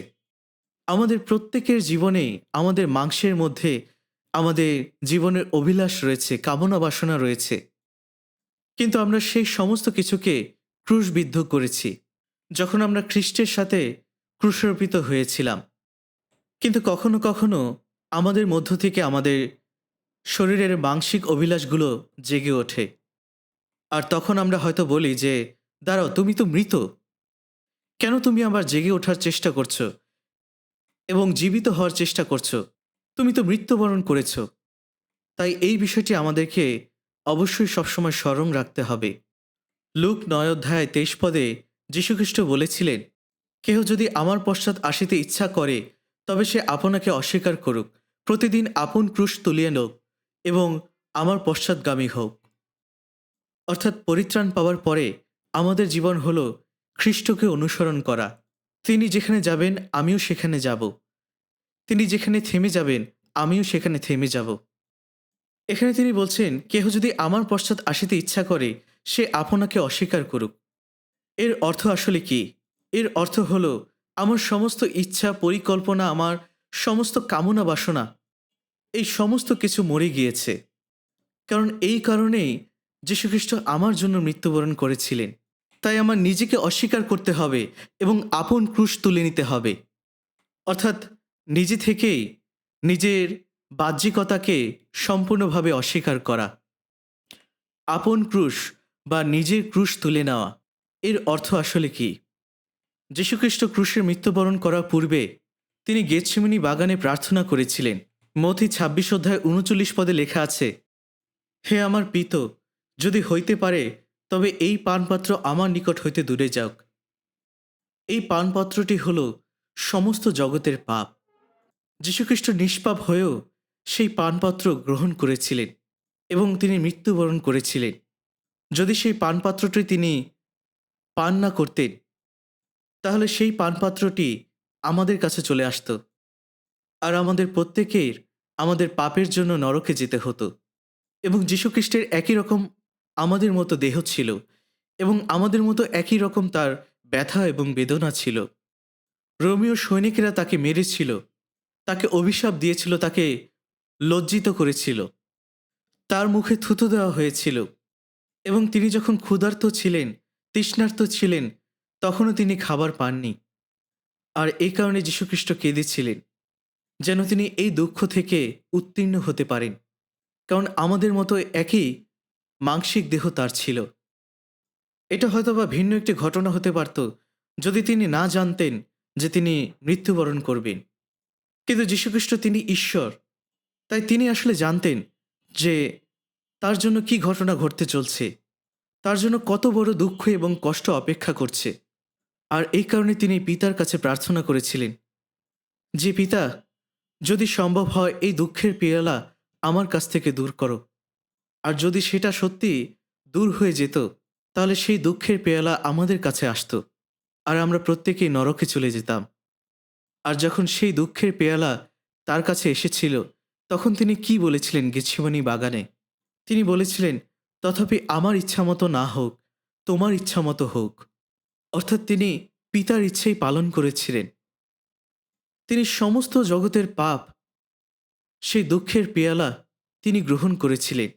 আমাদের প্রত্যেকের জীবনেই আমাদের মাংসের মধ্যে আমাদের জীবনের অভিলাষ রয়েছে, কামনা বাসনা রয়েছে, কিন্তু আমরা সেই সমস্ত কিছুকে ক্রুশবিদ্ধ করেছি যখন আমরা খ্রিস্টের সাথে ক্রুশারোপিত হয়েছিলাম। কিন্তু কখনো কখনো আমাদের মধ্য থেকে আমাদের শরীরের মাংসিক অভিলাষগুলো জেগে ওঠে, আর তখন আমরা হয়তো বলি যে দাঁড়াও, তুমি তো মৃত, কেন তুমি আবার জেগে ওঠার চেষ্টা করছো এবং জীবিত হওয়ার চেষ্টা করছো? তুমি তো মৃত্যুবরণ করেছ। তাই এই বিষয়টি আমাদেরকে অবশ্যই সবসময় স্মরণ রাখতে হবে। লুক 9 অধ্যায় 23 পদে যীশুখ্রিস্ট বলেছিলেন, কেহ যদি আমার পশ্চাৎ আসিতে ইচ্ছা করে, তবে সে আপনাকে অস্বীকার করুক, প্রতিদিন আপন ক্রুশ তুলিয়া নোক এবং আমার পশ্চাৎগামী হোক। অর্থাৎ পরিত্রাণ পাওয়ার পরে আমাদের জীবন হল খ্রিস্টকে অনুসরণ করা। তিনি যেখানে যাবেন আমিও সেখানে যাব, তিনি যেখানে থেমে যাবেন আমিও সেখানে থেমে যাব। এখানে তিনি বলছেন, কেহ যদি আমার পশ্চাৎ আসিতে ইচ্ছা করে, সে আপনাকে অস্বীকার করুক। এর অর্থ আসলে কি? এর অর্থ হল আমার সমস্ত ইচ্ছা, পরিকল্পনা, আমার সমস্ত কামনা বাসনা, এই সমস্ত কিছু মরে গিয়েছে। কারণ এই কারণেই যীশুখ্রিস্ট আমার জন্য মৃত্যুবরণ করেছিলেন। তাই আমার নিজেকে অস্বীকার করতে হবে এবং আপন ক্রুশ তুলে নিতে হবে। অর্থাৎ নিজে থেকেই নিজের বাহ্যিকতাকে সম্পূর্ণভাবে অস্বীকার করা। আপন ক্রুশ বা নিজের ক্রুশ তুলে নেওয়া, এর অর্থ আসলে কি? যীশুখ্রিস্ট ক্রুশের মৃত্যুবরণ করার পূর্বে তিনি গেতসেমানি বাগানে প্রার্থনা করেছিলেন। মথি 26 অধ্যায় 39 পদে লেখা আছে, হে আমার পিত, যদি হইতে পারে তবে এই পানপাত্র আমার নিকট হইতে দূরে যাওক। এই পানপাত্রটি হল সমস্ত জগতের পাপ। যীশুখ্রিস্ট নিষ্পাপ হয়েও সেই পানপাত্র গ্রহণ করেছিলেন এবং তিনি মৃত্যুবরণ করেছিলেন। যদি সেই পানপাত্রটি তিনি পান না করতেন, তাহলে সেই পানপাত্রটি আমাদের কাছে চলে আসত, আর আমাদের প্রত্যেকের আমাদের পাপের জন্য নরকে যেতে হতো। এবং যীশুখ্রিস্টের একই রকম আমাদের মতো দেহ ছিল, এবং আমাদের মতো একই রকম তার ব্যথা এবং বেদনা ছিল। রোমীয় সৈনিকেরা তাকে মেরেছিল, তাকে অভিশাপ দিয়েছিল, তাকে লজ্জিত করেছিল, তার মুখে থুথু দেওয়া হয়েছিল, এবং তিনি যখন ক্ষুধার্ত ছিলেন, তৃষ্ণার্ত ছিলেন, তখনও তিনি খাবার পাননি। আর এই কারণে যীশুখ্রিস্ট কেঁদেছিলেন, যেন তিনি এই দুঃখ থেকে উত্তীর্ণ হতে পারেন, কারণ আমাদের মতো একই মাংসিক দেহ তার ছিল। এটা হয়তোবা ভিন্ন একটি ঘটনা হতে পারত যদি তিনি না জানতেন যে তিনি মৃত্যুবরণ করবেন। কিন্তু যীশুখ্রিস্ট তিনি ঈশ্বর, তাই তিনি আসলে জানতেন যে তার জন্য কি ঘটনা ঘটতে চলছে, তার জন্য কত বড় দুঃখ এবং কষ্ট অপেক্ষা করছে। আর এই কারণে তিনি পিতার কাছে প্রার্থনা করেছিলেন যে, পিতা, যদি সম্ভব হয় এই দুঃখের পেয়ালা আমার কাছ থেকে দূর করো। আর যদি সেটা সত্যি দূর হয়ে যেত, তাহলে সেই দুঃখের পেয়ালা আমাদের কাছে আসতো আর আমরা প্রত্যেকেই নরকে চলে যেতাম। আর যখন সেই দুঃখের পেয়ালা তার কাছে এসেছিল, তখন তিনি কি বলেছিলেন গেতসেমানি বাগানে? তিনি বলেছিলেন, তথাপি আমার ইচ্ছামতো না হোক, তোমার ইচ্ছামতো হোক। অর্থাৎ তিনি পিতার ইচ্ছেই পালন করেছিলেন। তিনি সমস্ত জগতের পাপ, সেই দুঃখের পেয়ালা তিনি গ্রহণ করেছিলেন।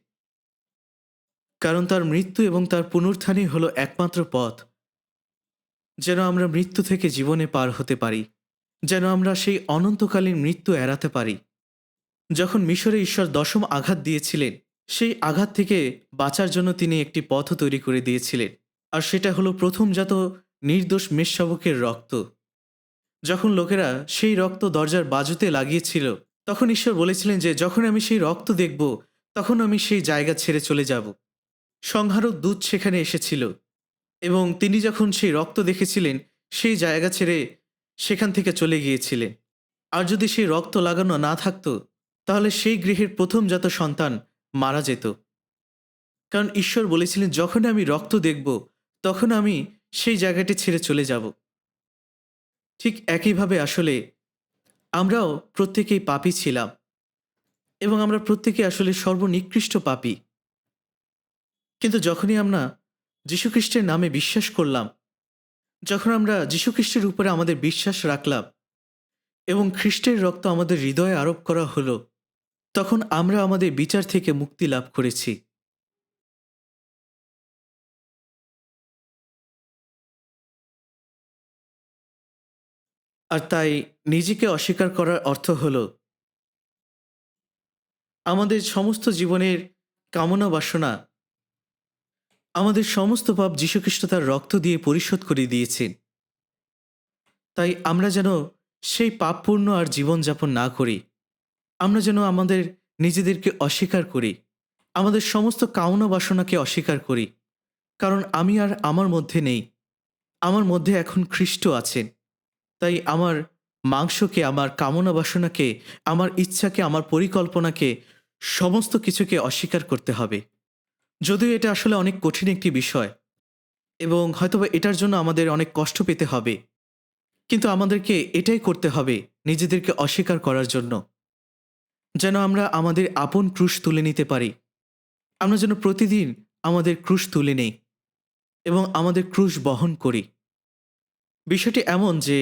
কারণ তার মৃত্যু এবং তার পুনরুত্থানই হলো একমাত্র পথ, যেন আমরা মৃত্যু থেকে জীবনে পার হতে পারি, যেন আমরা সেই অনন্তকালীন মৃত্যু এড়াতে পারি। যখন মিশরে ঈশ্বর দশম আঘাত দিয়েছিলেন, সেই আঘাত থেকে বাঁচার জন্য তিনি একটি পথও তৈরি করে দিয়েছিলেন। আর সেটা হলো প্রথমজাত নির্দোষ মেষশাবকের রক্ত। যখন লোকেরা সেই রক্ত দরজার বাজুতে লাগিয়েছিল, তখন ঈশ্বর বলেছিলেন যে, যখন আমি সেই রক্ত দেখব, তখন আমি সেই জায়গা ছেড়ে চলে যাব। সংহারক দূত সেখানে এসেছিল এবং তিনি যখন সেই রক্ত দেখেছিলেন, সেই জায়গা ছেড়ে সেখান থেকে চলে গিয়েছিলেন। আর যদি সেই রক্ত লাগানো না থাকতো, তাহলে সেই গৃহের প্রথমজাত সন্তান মারা যেত। কারণ ঈশ্বর বলেছিলেন, যখন আমি রক্ত দেখব, তখন আমি সেই জায়গাটি ছেড়ে চলে যাব। ঠিক একইভাবে আসলে আমরাও প্রত্যেকেই পাপী ছিলাম এবং আমরা প্রত্যেকে আসলে সর্বনিকৃষ্ট পাপী। কিন্তু যখনই আমরা যীশুখ্রিস্টের নামে বিশ্বাস করলাম, যখন আমরা যীশুখ্রিস্টের উপরে আমাদের বিশ্বাস রাখলাম এবং খ্রিস্টের রক্ত আমাদের হৃদয়ে আরোপ করা হলো, তখন আমরা আমাদের বিচার থেকে মুক্তি লাভ করেছি। আর তাই নিজেকে অস্বীকার করার অর্থ হলো আমাদের সমস্ত জীবনের কামনা বাসনা, আমাদের সমস্ত পাপ যীশুখ্রিস্ট তার রক্ত দিয়ে পরিশোধ করে দিয়েছেন। তাই আমরা যেন সেই পাপপূর্ণ আর জীবনযাপন না করি। আমরা যেন আমাদের নিজেদেরকে অস্বীকার করি, আমাদের সমস্ত কামনা বাসনাকে অস্বীকার করি। কারণ আমি আর আমার মধ্যে নেই, আমার মধ্যে এখন খ্রিস্ট আছেন। তাই আমার মাংসকে, আমার কামনা বাসনাকে, আমার ইচ্ছাকে, আমার পরিকল্পনাকে, সমস্ত কিছুকে অস্বীকার করতে হবে। যদিও এটা আসলে অনেক কঠিন একটি বিষয় এবং হয়তোবা এটার জন্য আমাদের অনেক কষ্ট পেতে হবে, কিন্তু আমাদেরকে এটাই করতে হবে নিজেদেরকে অস্বীকার করার জন্য, যেন আমরা আমাদের আপন ক্রুশ তুলে নিতে পারি। আমরা যেন প্রতিদিন আমাদের ক্রুশ তুলে নেই এবং আমাদের ক্রুশ বহন করি। বিষয়টি এমন যে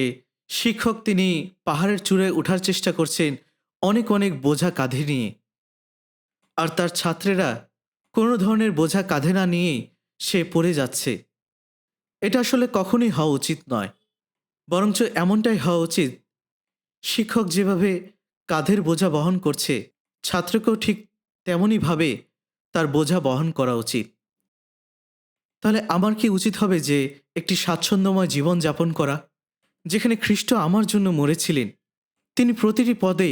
শিক্ষক তিনি পাহাড়ের চূড়ায় ওঠার চেষ্টা করছেন অনেক অনেক বোঝা কাঁধে নিয়ে, আর তার ছাত্রেরা কোনো ধরনের বোঝা কাঁধে না নিয়েই সে পড়ে যাচ্ছে। এটা আসলে কখনোই হওয়া উচিত নয়, বরঞ্চ এমনটাই হওয়া উচিত, শিক্ষক যেভাবে কাঁধের বোঝা বহন করছে, ছাত্রকেও ঠিক তেমনইভাবে তার বোঝা বহন করা উচিত। তাহলে আমার কি উচিত হবে যে একটি স্বাচ্ছন্দ্যময় জীবন যাপন করা, যেখানে খ্রিস্ট আমার জন্য মরেছিলেন। তিনি প্রতিটি পদে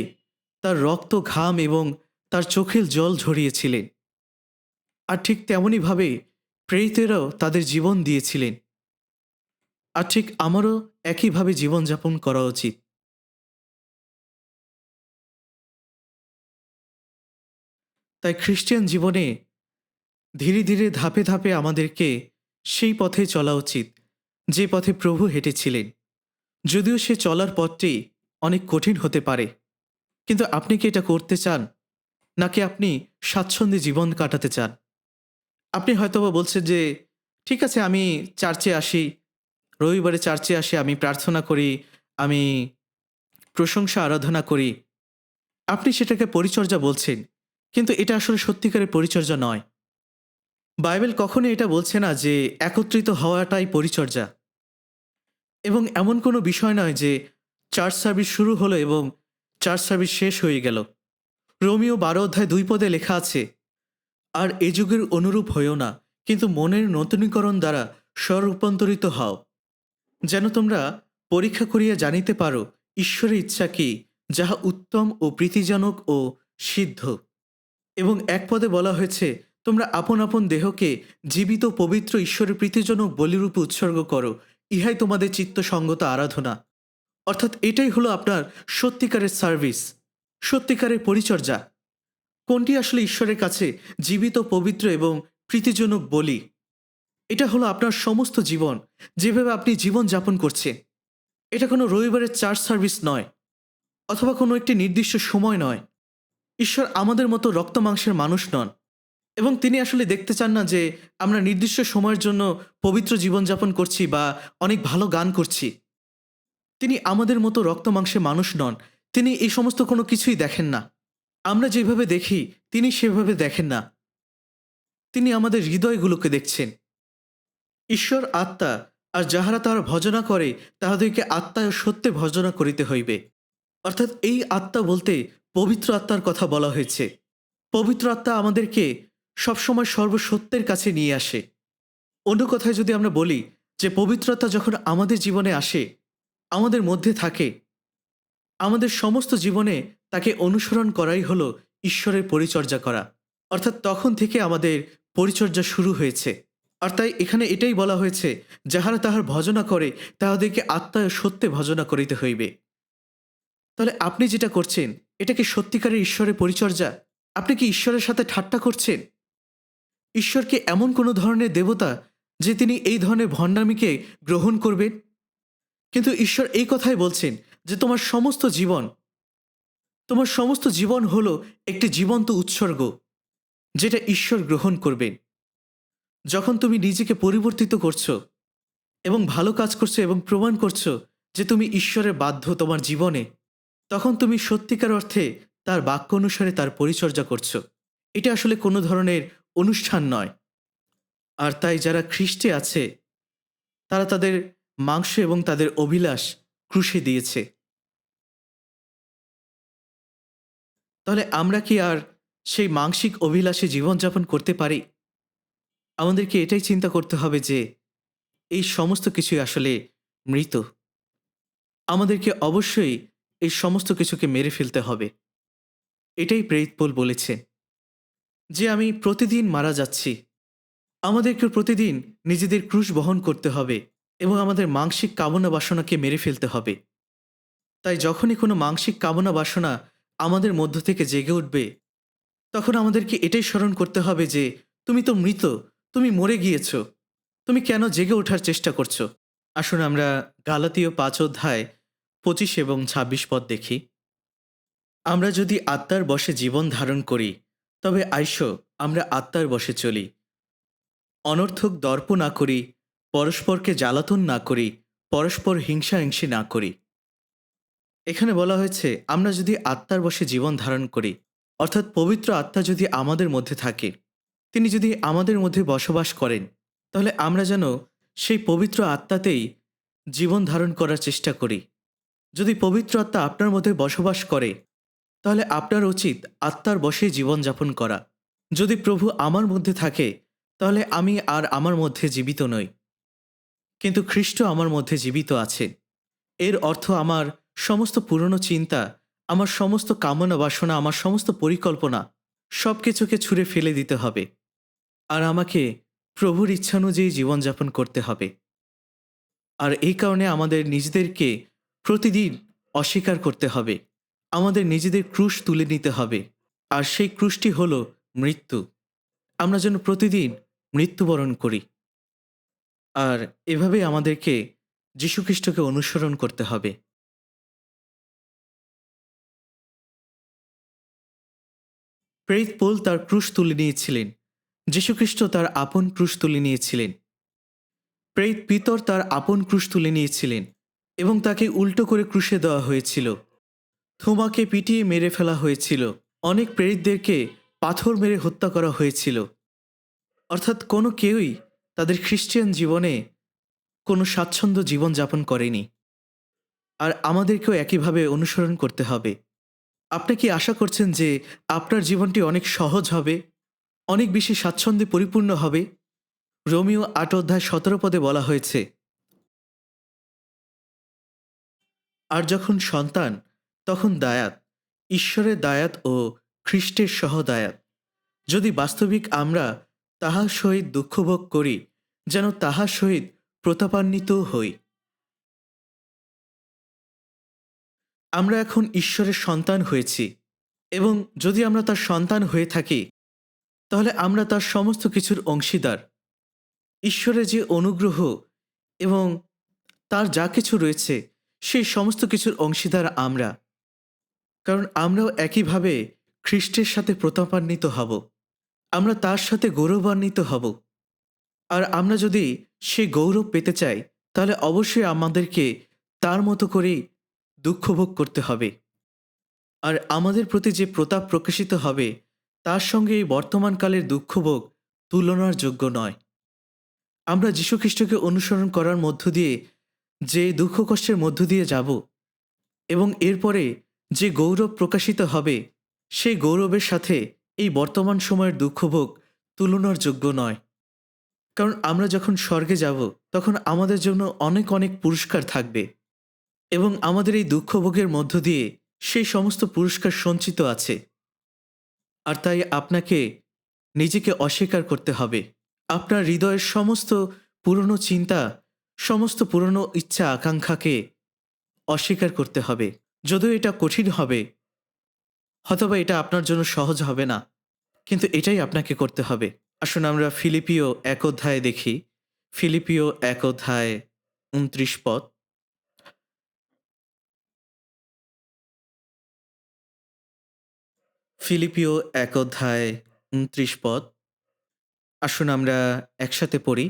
তার রক্ত, ঘাম এবং তার চোখের জল ঝরিয়েছিলেন। আর ঠিক তেমনইভাবে প্রেরিতেরাও তাদের জীবন দিয়েছিলেন। আর ঠিক আমারও একইভাবে জীবনযাপন করা উচিত। তাই খ্রিস্টান জীবনে ধীরে ধীরে ধাপে ধাপে আমাদেরকে সেই পথে চলা উচিত, যে পথে প্রভু হেঁটেছিলেন। যদিও সে চলার পথটি অনেক কঠিন হতে পারে, কিন্তু আপনি কি এটা করতে চান, নাকি আপনি স্বাচ্ছন্দ্যে জীবন কাটাতে চান? আপনি হয়তোবা বলছেন যে, ঠিক আছে, আমি চার্চে আসি, রবিবারে চার্চে আসি, আমি প্রার্থনা করি, আমি প্রশংসা আরাধনা করি। আপনি সেটাকে পরিচর্যা বলছেন, কিন্তু এটা আসলে সত্যিকারের পরিচর্যা নয়। বাইবেল কখনোই এটা বলছে না যে একত্রিত হওয়াটাই পরিচর্যা। এবং এমন কোনো বিষয় নয় যে চার্চ সার্ভিস শুরু হলো এবং চার্চ সার্ভিস শেষ হয়ে গেল। রোমিও 12 অধ্যায় 2 পদে লেখা আছে, আর এ যুগের অনুরূপ হইও না, কিন্তু মনের নতুনীকরণ দ্বারা স্বরূপান্তরিত হও, যেন তোমরা পরীক্ষা করিয়া জানিতে পারো ঈশ্বরের ইচ্ছা কি, যাহা উত্তম ও প্রীতিজনক ও সিদ্ধ। এবং এক পদে বলা হয়েছে, তোমরা আপন আপন দেহকে জীবিত, পবিত্র, ঈশ্বরের প্রীতিজনক বলিরূপে উৎসর্গ করো, ইহাই তোমাদের চিত্তসঙ্গত আরাধনা। অর্থাৎ এটাই হলো আপনার সত্যিকারের সার্ভিস, সত্যিকারের পরিচর্যা। কোনটি আসলে ঈশ্বরের কাছে জীবিত, পবিত্র এবং প্রীতিজনক বলি। এটা হলো আপনার সমস্ত জীবন, যেভাবে আপনি জীবন যাপন করছেন। এটা কোনো রবিবারের চার্চ সার্ভিস নয়, অথবা কোনো একটি নির্দিষ্ট সময় নয়। ঈশ্বর আমাদের মতো রক্ত মাংসের মানুষ নন, এবং তিনি আসলে দেখতে চান না যে আমরা নির্দিষ্ট সময়ের জন্য পবিত্র জীবনযাপন করছি বা অনেক ভালো গান করছি। তিনি আমাদের মতো রক্ত মাংসের মানুষ নন। তিনি এই সমস্ত কোনো কিছুই দেখেন না। আমরা যেভাবে দেখি তিনি সেভাবে দেখেন না। তিনি আমাদের হৃদয়গুলোকে দেখছেন। ঈশ্বর আত্মা, আর যাহারা তাহার ভজনা করে তাহাদেরকে আত্মায় ও সত্যে ভজনা করিতে হইবে। অর্থাৎ এই আত্মা বলতে পবিত্র আত্মার কথা বলা হয়েছে। পবিত্র আত্মা আমাদেরকে সবসময় সর্বসত্যের কাছে নিয়ে আসে। অন্য কথায় যদি আমরা বলি যে পবিত্র আত্মা যখন আমাদের জীবনে আসে, আমাদের মধ্যে থাকে, আমাদের সমস্ত জীবনে তাকে অনুসরণ করাই হলো ঈশ্বরের পরিচর্যা করা। অর্থাৎ তখন থেকে আমাদের পরিচর্যা শুরু হয়েছে। আর তাই এখানে এটাই বলা হয়েছে, যাহারা তাহার ভজনা করে তাহাদেরকে আত্মায় ও সত্যে ভজনা করিতে হইবে। তাহলে আপনি যেটা করছেন, এটা কি সত্যিকারের ঈশ্বরের পরিচর্যা? আপনি কি ঈশ্বরের সাথে ঠাট্টা করছেন? ঈশ্বর কি এমন কোনো ধরনের দেবতা যে তিনি এই ধরনের ভণ্ডামিকে গ্রহণ করবেন? কিন্তু ঈশ্বর এই কথাই বলছেন যে তোমার সমস্ত জীবন হলো একটি জীবন্ত উৎসর্গ, যেটা ঈশ্বর গ্রহণ করবেন। যখন তুমি নিজেকে পরিবর্তিত করছো এবং ভালো কাজ করছো এবং প্রমাণ করছো যে তুমি ঈশ্বরের বাধ্য তোমার জীবনে, তখন তুমি সত্যিকার অর্থে তার বাক্য অনুসারে তার পরিচর্যা করছো। এটা আসলে কোনো ধরনের অনুষ্ঠান নয়। আর তাই যারা খ্রিস্টে আছে তারা তাদের মাংস এবং তাদের অভিলাষ ক্রুশে দিয়েছে। তাহলে আমরা কি আর সেই মাংসিক অভিলাষে জীবনযাপন করতে পারি? আমাদেরকে এটাই চিন্তা করতে হবে যে এই সমস্ত কিছুই আসলে মৃত। আমাদেরকে অবশ্যই এই সমস্ত কিছুকে মেরে ফেলতে হবে। এটাই প্রেরিত পৌল বলেছেন যে আমি প্রতিদিন মারা যাচ্ছি। আমাদেরকে প্রতিদিন নিজেদের ক্রুশ বহন করতে হবে এবং আমাদের মাংসিক কামনা বাসনাকে মেরে ফেলতে হবে। তাই যখনই কোনো মাংসিক কামনা বাসনা আমাদের মধ্য থেকে জেগে উঠবে, তখন আমাদেরকে এটাই স্মরণ করতে হবে যে তুমি তো মৃত, তুমি মরে গিয়েছ, তুমি কেন জেগে ওঠার চেষ্টা করছো? আসুন আমরা গালাতীয় ৫ অধ্যায় ২৫ এবং ২৬ পদ দেখি। আমরা যদি আত্মার বশে জীবন ধারণ করি, তবে আইসো আমরা আত্মার বশে চলি। অনর্থক দর্প না করি, পরস্পরকে জ্বালাতন না করি, পরস্পর হিংসাহিংসি না করি। এখানে বলা হয়েছে আমরা যদি আত্মার বশে জীবন ধারণ করি, অর্থাৎ পবিত্র আত্মা যদি আমাদের মধ্যে থাকে, তিনি যদি আমাদের মধ্যে বসবাস করেন, তাহলে আমরা যেন সেই পবিত্র আত্মাতেই জীবন ধারণ করার চেষ্টা করি। যদি পবিত্র আত্মা আপনার মধ্যে বসবাস করে, তাহলে আপনার উচিত আত্মার বশেই জীবনযাপন করা। যদি প্রভু আমার মধ্যে থাকে, তাহলে আমি আর আমার মধ্যে জীবিত নই, কিন্তু খ্রিস্ট আমার মধ্যে জীবিত আছেন। এর অর্থ আমার সমস্ত পুরনো চিন্তা, আমার সমস্ত কামনা বাসনা, আমার সমস্ত পরিকল্পনা সব কিছুকে ছুঁড়ে ফেলে দিতে হবে, আর আমাকে প্রভুর ইচ্ছানুযায়ী জীবনযাপন করতে হবে। আর এই কারণে আমাদের নিজেদেরকে প্রতিদিন অস্বীকার করতে হবে, আমাদের নিজেদের ক্রুশ তুলে নিতে হবে। আর সেই ক্রুশটি হলো মৃত্যু। আমরা যেন প্রতিদিন মৃত্যুবরণ করি। আর এভাবেই আমাদেরকে যীশুখ্রিস্টকে অনুসরণ করতে হবে। প্রেরিত পৌল তার ক্রুশ তুলে নিয়েছিলেন, যীশুখ্রিস্ট তার আপন ক্রুশ তুলে নিয়েছিলেন। প্রেরিত পিতর তার আপন ক্রুশ তুলে নিয়েছিলেন এবং তাকে উল্টো করে ক্রুশে দেওয়া হয়েছিল। থোমাকে পিটিয়ে মেরে ফেলা হয়েছিল। অনেক প্রেরিতদেরকে পাথর মেরে হত্যা করা হয়েছিল। অর্থাৎ কোনো কেউই তাদের খ্রিস্টিয়ান জীবনে কোনো স্বাচ্ছন্দ্য জীবনযাপন করেনি। আর আমাদেরকেও একইভাবে অনুসরণ করতে হবে। আপনি কি আশা করছেন যে আপনার জীবনটি অনেক সহজ হবে, অনেক বেশি স্বাচ্ছন্দ্যে পরিপূর্ণ হবে? রোমিও ৮ অধ্যায় ১৭ পদে বলা হয়েছে, আর যখন সন্তান তখন দায়াত, ঈশ্বরের দায়াত ও খ্রিস্টের সহদায়াত। যদি বাস্তবিক আমরা তাহার সহিত দুঃখভোগ করি, যেন তাহার সহিত প্রতাপান্বিত হই। আমরা এখন ঈশ্বরের সন্তান হয়েছি এবং যদি আমরা তার সন্তান হয়ে থাকি তাহলে আমরা তার সমস্ত কিছুর অংশীদার। ঈশ্বরের যে অনুগ্রহ এবং তার যা কিছু রয়েছে সেই সমস্ত কিছুর অংশীদার আমরা, কারণ আমরাও একইভাবে খ্রিস্টের সাথে প্রতাপান্বিত হব। আমরা তার সাথে গৌরবান্বিত হব। আর আমরা যদি সেই গৌরব পেতে চাই তাহলে অবশ্যই আমাদেরকে তার মতো করেই দুঃখ ভোগ করতে হবে। আর আমাদের প্রতি যে প্রতাপ প্রকাশিত হবে তার সঙ্গে এই বর্তমানকালের দুঃখভোগ তুলনার যোগ্য নয়। আমরা যীশুখ্রিস্টকে অনুসরণ করার মধ্য দিয়ে যে দুঃখ কষ্টের মধ্য দিয়ে যাব এবং এরপরে যে গৌরব প্রকাশিত হবে সেই গৌরবের সাথে এই বর্তমান সময়ের দুঃখভোগ তুলনার যোগ্য নয়। কারণ আমরা যখন স্বর্গে যাব তখন আমাদের জন্য অনেক অনেক পুরস্কার থাকবে এবং আমাদের এই দুঃখভোগের মধ্য দিয়ে সেই সমস্ত পুরস্কার সঞ্চিত আছে। আর তাই আপনাকে নিজেকে অস্বীকার করতে হবে। আপনার হৃদয়ের সমস্ত পুরনো চিন্তা, সমস্ত পুরনো ইচ্ছা আকাঙ্ক্ষাকে অস্বীকার করতে হবে। যদিও এটা কঠিন হবে, হয়তোবা এটা আপনার জন্য সহজ হবে না, কিন্তু এটাই আপনাকে করতে হবে। আসুন আমরা ফিলিপিও ১ অধ্যায়ে দেখি। ফিলিপিও ১ অধ্যায় ২৯ পদ। ফিলিপিও ১ অধ্যায় ২৯ পদ। আসুন আমরা একসাথে পড়ি।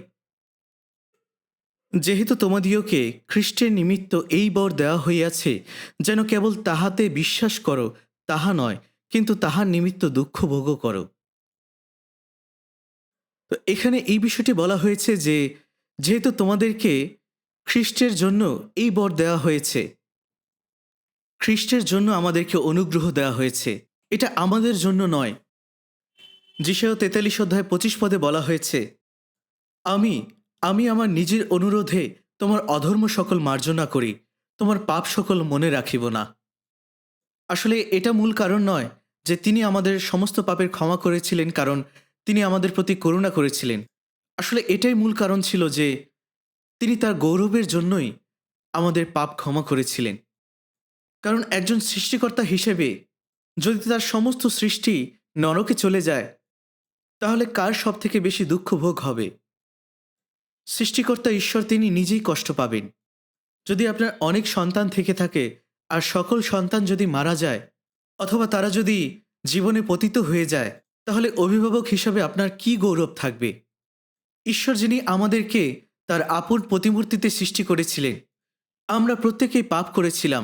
যেহেতু তোমাদিওকে খ্রিস্টের নিমিত্ত এই বর দেওয়া হইয়াছে যেন কেবল তাহাতে বিশ্বাস করো তাহা নয়, কিন্তু তাহার নিমিত্ত দুঃখ ভোগও করো। তো এখানে এই বিষয়টি বলা হয়েছে যে যেহেতু তোমাদেরকে খ্রিস্টের জন্য এই বর দেওয়া হয়েছে, খ্রিস্টের জন্য আমাদেরকে অনুগ্রহ দেওয়া হয়েছে, এটা আমাদের জন্য নয়। যিশায়া ৪৩ অধ্যায় ২৫ পদে বলা হয়েছে, আমি আমি আমার নিজের অনুরোধে তোমার অধর্ম সকল মার্জনা করি, তোমার পাপ সকল মনে রাখিব না। আসলে এটা মূল কারণ নয় যে তিনি আমাদের সমস্ত পাপের ক্ষমা করেছিলেন কারণ তিনি আমাদের প্রতি করুণা করেছিলেন। আসলে এটাই মূল কারণ ছিল যে তিনি তার গৌরবের জন্যই আমাদের পাপ ক্ষমা করেছিলেন। কারণ একজন সৃষ্টিকর্তা হিসেবে যদি তার সমস্ত সৃষ্টি নরকে চলে যায় তাহলে কার সবথেকে বেশি দুঃখ ভোগ হবে? সৃষ্টিকর্তা ঈশ্বর তিনি নিজেই কষ্ট পাবেন। যদি আপনার অনেক সন্তান থেকে থাকে আর সকল সন্তান যদি মারা যায় অথবা তারা যদি জীবনে পতিত হয়ে যায় তাহলে অভিভাবক হিসাবে আপনার কি গৌরব থাকবে? ঈশ্বর যিনি আমাদেরকে তার আপন প্রতিমূর্তিতে সৃষ্টি করেছিলেন, আমরা প্রত্যেকেই পাপ করেছিলাম,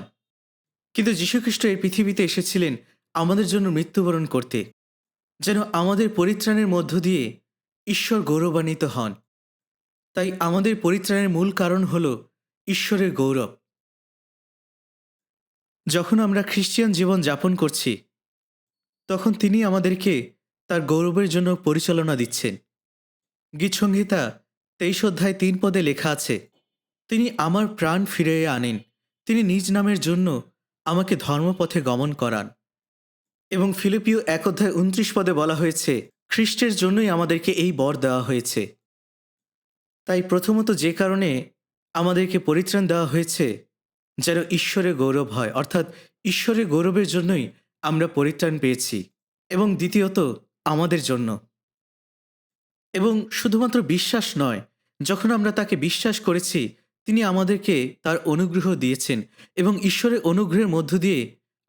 কিন্তু যীশুখ্রিস্ট এই পৃথিবীতে এসেছিলেন আমাদের জন্য মৃত্যুবরণ করতে, যেন আমাদের পরিত্রাণের মধ্য দিয়ে ঈশ্বর গৌরবান্বিত হন। তাই আমাদের পরিত্রাণের মূল কারণ হল ঈশ্বরের গৌরব। যখন আমরা খ্রিস্টিয়ান জীবন যাপন করছি তখন তিনি আমাদেরকে তার গৌরবের জন্য পরিচালনা দিচ্ছেন। গীতসংহিতা ২৩ অধ্যায় ৩ পদে লেখা আছে, তিনি আমার প্রাণ ফিরিয়ে আনেন, তিনি নিজ নামের জন্য আমাকে ধর্মপথে গমন করান। এবং ফিলিপিও ১ অধ্যায় ২৯ পদে বলা হয়েছে, খ্রিস্টের জন্যই আমাদেরকে এই বর দেওয়া হয়েছে। তাই প্রথমত যে কারণে আমাদেরকে পরিত্রাণ দেওয়া হয়েছে যেন ঈশ্বরের গৌরব হয়, অর্থাৎ ঈশ্বরের গৌরবের জন্যই আমরা পরিত্রাণ পেয়েছি। এবং দ্বিতীয়ত আমাদের জন্য, এবং শুধুমাত্র বিশ্বাস নয়, যখন আমরা তাকে বিশ্বাস করেছি তিনি আমাদেরকে তার অনুগ্রহ দিয়েছেন এবং ঈশ্বরের অনুগ্রহের মধ্য দিয়ে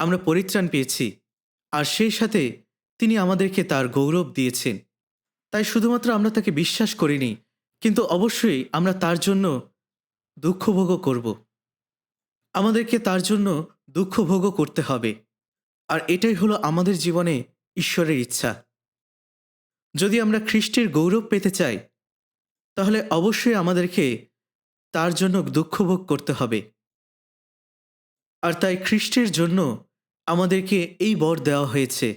আমরা পরিত্রাণ পেয়েছি, আর সেই সাথে তিনি আমাদেরকে তার গৌরব দিয়েছেন। তাই শুধুমাত্র আমরা তাকে বিশ্বাস করিনি, কিন্তু অবশ্যই আমরা তার জন্য দুঃখভোগও করব। আমাদেরকে তার জন্য দুঃখভোগও করতে হবে। আর এটাই হলো আমাদের জীবনে ঈশ্বরের ইচ্ছা। যদি আমরা খ্রিস্টের গৌরব পেতে চাই তাহলে অবশ্যই আমাদেরকে তার জন্য দুঃখভোগ করতে হবে। আর তাই খ্রিস্টের জন্য আমাদেরকে এই বর দেওয়া হয়েছে।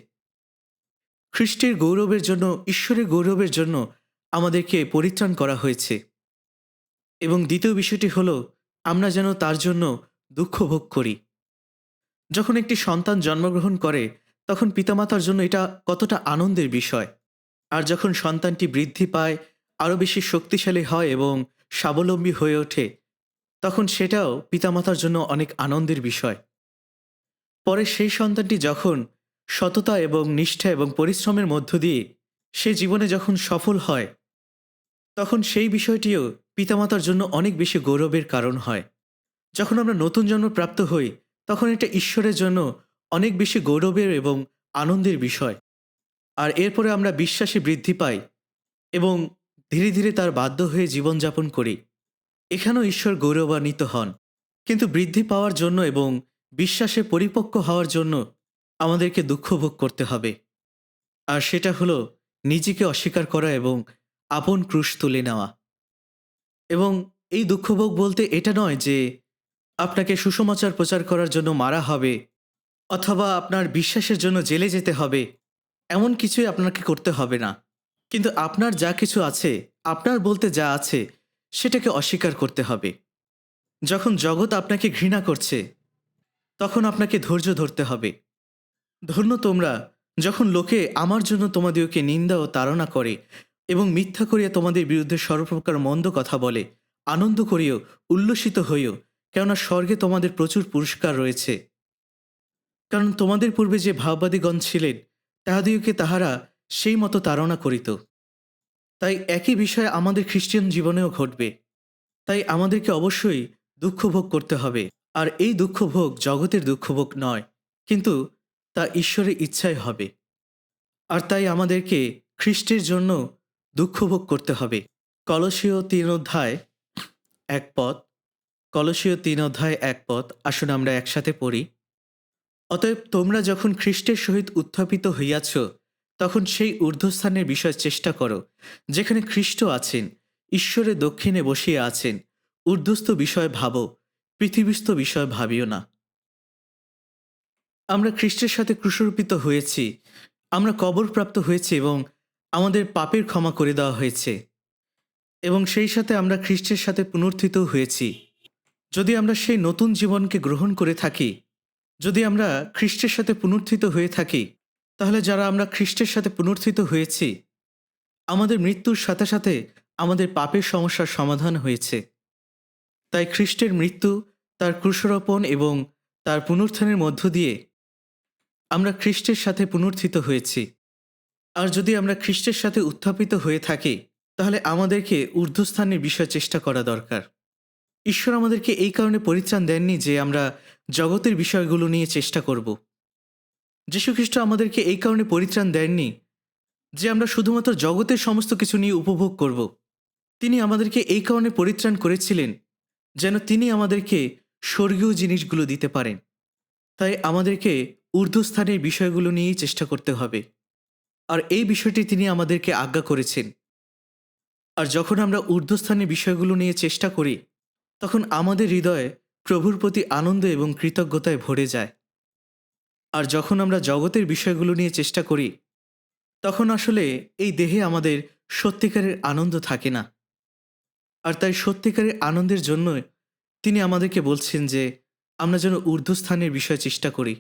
খ্রিস্টের গৌরবের জন্য, ঈশ্বরের গৌরবের জন্য আমাদেরকে পরিত্রাণ করা হয়েছে। এবং দ্বিতীয় বিষয়টি হলো আমরা যেন তার জন্য দুঃখ ভোগ করি। যখন একটি সন্তান জন্মগ্রহণ করে তখন পিতামাতার জন্য এটা কতটা আনন্দের বিষয়। আর যখন সন্তানটি বৃদ্ধি পায়, আরও বেশি শক্তিশালী হয় এবং স্বাবলম্বী হয়ে ওঠে, তখন সেটাও পিতামাতার জন্য অনেক আনন্দের বিষয়। পরে সেই সন্তানটি যখন সততা এবং নিষ্ঠা এবং পরিশ্রমের মধ্য দিয়ে সে জীবনে যখন সফল হয়, তখন সেই বিষয়টিও পিতামাতার জন্য অনেক বেশি গৌরবের কারণ হয়। যখন আমরা নতুন জন্ম প্রাপ্ত হই, তখন এটা ঈশ্বরের জন্য অনেক বেশি গৌরবের এবং আনন্দের বিষয়। আর এরপরে আমরা বিশ্বাসে বৃদ্ধি পাই এবং ধীরে ধীরে তার বাধ্য হয়ে জীবনযাপন করি। এখানেও ঈশ্বর গৌরবান্বিত হন। কিন্তু বৃদ্ধি পাওয়ার জন্য এবং বিশ্বাসে পরিপক্ক হওয়ার জন্য আমাদেরকে দুঃখ ভোগ করতে হবে। আর সেটা হলো নিজেকে অস্বীকার করা এবং আপন ক্রুশ তুলে নেওয়া। এবং এই দুঃখভোগ বলতে এটা নয় যে আপনাকে সুসমাচার প্রচার করার জন্য মারা হবে অথবা আপনার বিশ্বাসের জন্য জেলে যেতে হবে, এমন কিছুই আপনাকে করতে হবে না। কিন্তু আপনার যা কিছু আছে, আপনার বলতে যা আছে, সেটাকে অস্বীকার করতে হবে। যখন জগৎ আপনাকে ঘৃণা করছে, তখন আপনাকে ধৈর্য ধরতে হবে। ধন্য তোমরা, যখন লোকে আমার জন্য তোমাদিওকে নিন্দা ও তাড়না করে এবং মিথ্যা করিয়া তোমাদের বিরুদ্ধে সর্বপ্রকার মন্দ কথা বলে, আনন্দ করিও, উল্লসিত হইও, কেননা স্বর্গে তোমাদের প্রচুর পুরস্কার রয়েছে। কারণ তোমাদের পূর্বে যে ভাববাদীগণ ছিলেন, তাহাদিওকে তাহারা সেই মতো তাড়না করিত। তাই একই বিষয় আমাদের খ্রিস্টান জীবনেও ঘটবে। তাই আমাদেরকে অবশ্যই দুঃখ ভোগ করতে হবে। আর এই দুঃখ ভোগ জগতের দুঃখ ভোগ নয়, কিন্তু তা ঈশ্বরের ইচ্ছায় হবে। আর তাই আমাদেরকে খ্রিস্টের জন্য দুঃখ ভোগ করতে হবে। কলসীয় ৩ অধ্যায় ১ পদ, কলসীয় ৩ অধ্যায় ১ পদ, আসুন আমরা একসাথে পড়ি। অতএব তোমরা যখন খ্রিস্টের সহিত উত্থাপিত হইয়াছ, তখন সেই ঊর্ধ্বস্থানের বিষয় চেষ্টা করো, যেখানে খ্রিস্ট আছেন, ঈশ্বরের দক্ষিণে বসিয়া আছেন। ঊর্ধ্বস্থ বিষয় ভাবো, পৃথিবীস্থ বিষয় ভাবিও না। আমরা খ্রিস্টের সাথে ক্রুশরূপিত হয়েছি, আমরা কবরপ্রাপ্ত হয়েছি এবং আমাদের পাপের ক্ষমা করে দেওয়া হয়েছে, এবং সেই সাথে আমরা খ্রিস্টের সাথে পুনরুত্থিত হয়েছি। যদি আমরা সেই নতুন জীবনকে গ্রহণ করে থাকি, যদি আমরা খ্রিস্টের সাথে পুনরুত্থিত হয়ে থাকি, তাহলে যারা আমরা খ্রিস্টের সাথে পুনরুত্থিত হয়েছি, আমাদের মৃত্যুর সাথে সাথে আমাদের পাপের সমস্যার সমাধান হয়েছে। তাই খ্রিস্টের মৃত্যু, তার ক্রুশারোপণ এবং তার পুনরুত্থানের মধ্য দিয়ে আমরা খ্রিস্টের সাথে পুনরুত্থিত হয়েছি। আর যদি আমরা খ্রিস্টের সাথে উত্থাপিত হয়ে থাকি, তাহলে আমাদেরকে ঊর্ধ্বস্থানের বিষয় চেষ্টা করা দরকার। ঈশ্বর আমাদেরকে এই কারণে পরিত্রাণ দেননি যে আমরা জগতের বিষয়গুলো নিয়ে চেষ্টা করব। যীশুখ্রিস্ট আমাদেরকে এই কারণে পরিত্রাণ দেননি যে আমরা শুধুমাত্র জগতের সমস্ত কিছু নিয়ে উপভোগ করব। তিনি আমাদেরকে এই কারণে পরিত্রাণ করেছিলেন যেন তিনি আমাদেরকে স্বর্গীয় জিনিসগুলো দিতে পারেন। তাই আমাদেরকে ঊর্ধ্বস্থানের বিষয়গুলো নিয়েই চেষ্টা করতে হবে। আর এই বিষয়টি তিনি আমাদেরকে আজ্ঞা করেছেন। আর যখন আমরা ঊর্ধ্বস্থানের বিষয়গুলো নিয়ে চেষ্টা করি, তখন আমাদের হৃদয়ে প্রভুর প্রতি আনন্দ এবং কৃতজ্ঞতায় ভরে যায়। আর যখন আমরা জগতের বিষয়গুলো নিয়ে চেষ্টা করি, তখন আসলে এই দেহে আমাদের সত্যিকারের আনন্দ থাকে না। আর তাই সত্যিকারের আনন্দের জন্য তিনি আমাদেরকে বলছেন যে আমরা যেন ঊর্ধ্বস্থানের বিষয় চেষ্টা করি।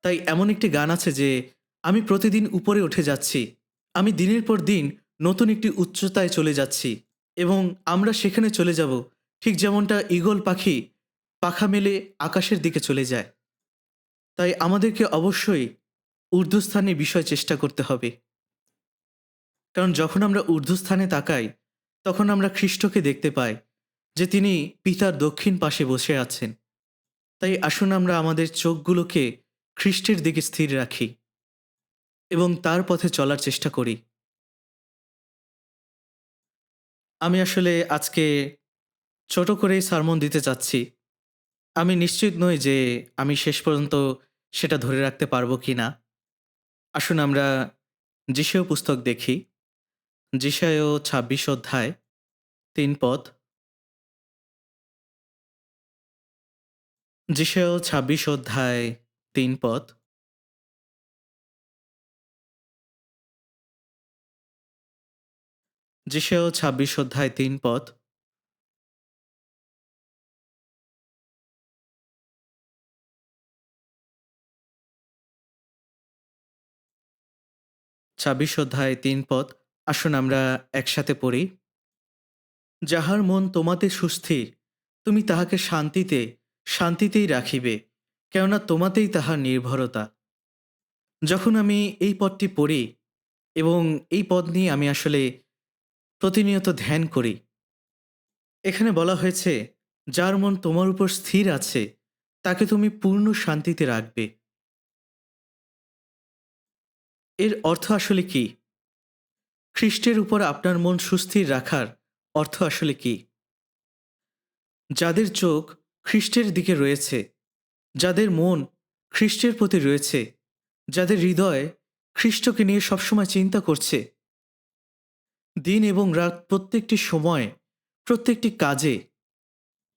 তাই এমন একটি গান আছে যে আমি প্রতিদিন উপরে উঠে যাচ্ছি, আমি দিনের পর দিন নতুন একটি উচ্চতায় চলে যাচ্ছি, এবং আমরা সেখানে চলে যাব ঠিক যেমনটা ঈগল পাখি পাখা মেলে আকাশের দিকে চলে যায়। তাই আমাদেরকে অবশ্যই ঊর্ধ্বস্থানের বিষয় চেষ্টা করতে হবে। কারণ যখন আমরা ঊর্ধ্বস্থানে তাকাই, তখন আমরা খ্রিস্টকে দেখতে পাই যে তিনি পিতার দক্ষিণ পাশে বসে আছেন। তাই আসুন আমরা আমাদের চোখগুলোকে খ্রিস্টের দিকে স্থির রাখি এবং তার পথে চলার চেষ্টা করি। আমি আসলে আজকে ছোট করেই সারমন দিতে চাচ্ছি। আমি নিশ্চিত নই যে আমি শেষ পর্যন্ত সেটা ধরে রাখতে পারবো কিনা। আসুন আমরা যিশয় পুস্তক দেখি। যিশয় ২৬ অধ্যায় ৩ পদ। যিশয় ২৬ অধ্যায় ৩ পদ। যিশয় ২৬ অধ্যায় ৩ পদ। ২৬ অধ্যায় ৩ পদ। আসুন আমরা একসাথে পড়ি। যাহার মন তোমাতে সুস্থির, তুমি তাহাকে শান্তিতেই রাখিবে, কেননা তোমাতেই তাহার নির্ভরতা। যখন আমি এই পদটি পড়ি এবং এই পদ নিয়ে আমি আসলে প্রতিনিয়ত ধ্যান করি, এখানে বলা হয়েছে, যার মন তোমার উপর স্থির আছে, তাকে তুমি পূর্ণ শান্তিতে রাখবে। এর অর্থ আসলে কি? খ্রিস্টের উপর আপনার মন সুস্থির রাখার অর্থ আসলে কি? যাদের চোখ খ্রিস্টের দিকে রয়েছে, যাদের মন খ্রিস্টের প্রতি রয়েছে, যাদের হৃদয় খ্রিস্টকে নিয়ে সবসময় চিন্তা করছে, দিন এবং রাত প্রত্যেকটি সময়, প্রত্যেকটি কাজে,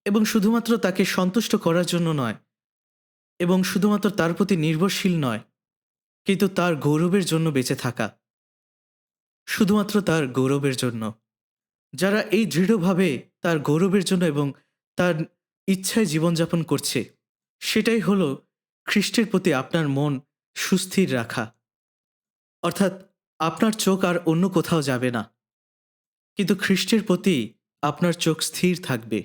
এবং শুধুমাত্র তাকে সন্তুষ্ট করার জন্য নয়, এবং শুধুমাত্র তার প্রতি নির্ভরশীল নয়, কিন্তু তার গৌরবের জন্য বেঁচে থাকা, শুধুমাত্র তার গৌরবের জন্য। যারা এই দৃঢ়ভাবে তার গৌরবের জন্য এবং তার ইচ্ছায় জীবনযাপন করছে, সেটাই হলো খ্রিস্টের প্রতি আপনার মন সুস্থির রাখা। অর্থাৎ আপনার চোখ আর অন্য কোথাও যাবে না, কিন্তু খ্রিস্টের প্রতি আপনার চোখ স্থির থাকবে।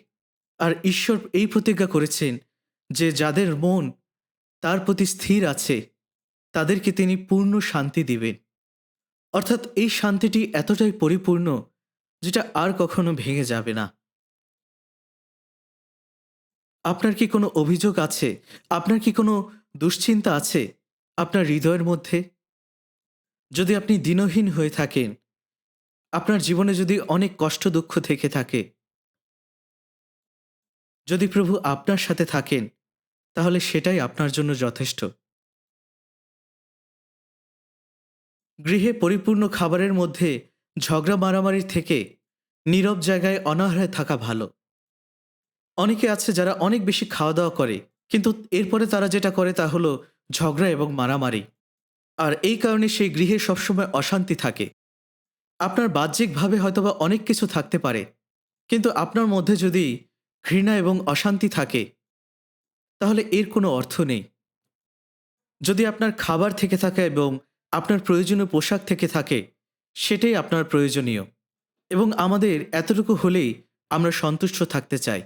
আর ঈশ্বর এই প্রতিজ্ঞা করেছেন যে যাদের মন তার প্রতি স্থির আছে, তাদেরকে তিনি পূর্ণ শান্তি দিবেন। অর্থাৎ এই শান্তিটি এতটাই পরিপূর্ণ, যেটা আর কখনো ভেঙে যাবে না। আপনার কি কোনো অভিযোগ আছে? আপনার কি কোনো দুশ্চিন্তা আছে আপনার হৃদয়ের মধ্যে? যদি আপনি দীনহীন হয়ে থাকেন, আপনার জীবনে যদি অনেক কষ্ট দুঃখ থেকে থাকে, যদি প্রভু আপনার সাথে থাকেন, তাহলে সেটাই আপনার জন্য যথেষ্ট। গৃহে পরিপূর্ণ খাবারের মধ্যে ঝগড়া মারামারির থেকে নীরব জায়গায় অনাহারে থাকা ভালো। অনেকে আছে যারা অনেক বেশি খাওয়া দাওয়া করে, কিন্তু এরপরে তারা যেটা করে তা হলো ঝগড়া এবং মারামারি। আর এই কারণে সেই গৃহে সবসময় অশান্তি থাকে। আপনার বাহ্যিকভাবে হয়তোবা অনেক কিছু থাকতে পারে, কিন্তু আপনার মধ্যে যদি ঘৃণা এবং অশান্তি থাকে, তাহলে এর কোনো অর্থ নেই। যদি আপনার খাবার থেকে থাকে এবং আপনার প্রয়োজনীয় পোশাক থেকে থাকে, সেটাই আপনার প্রয়োজনীয়। এবং আমাদের এতটুকু হলেই আমরা সন্তুষ্ট থাকতে চাই,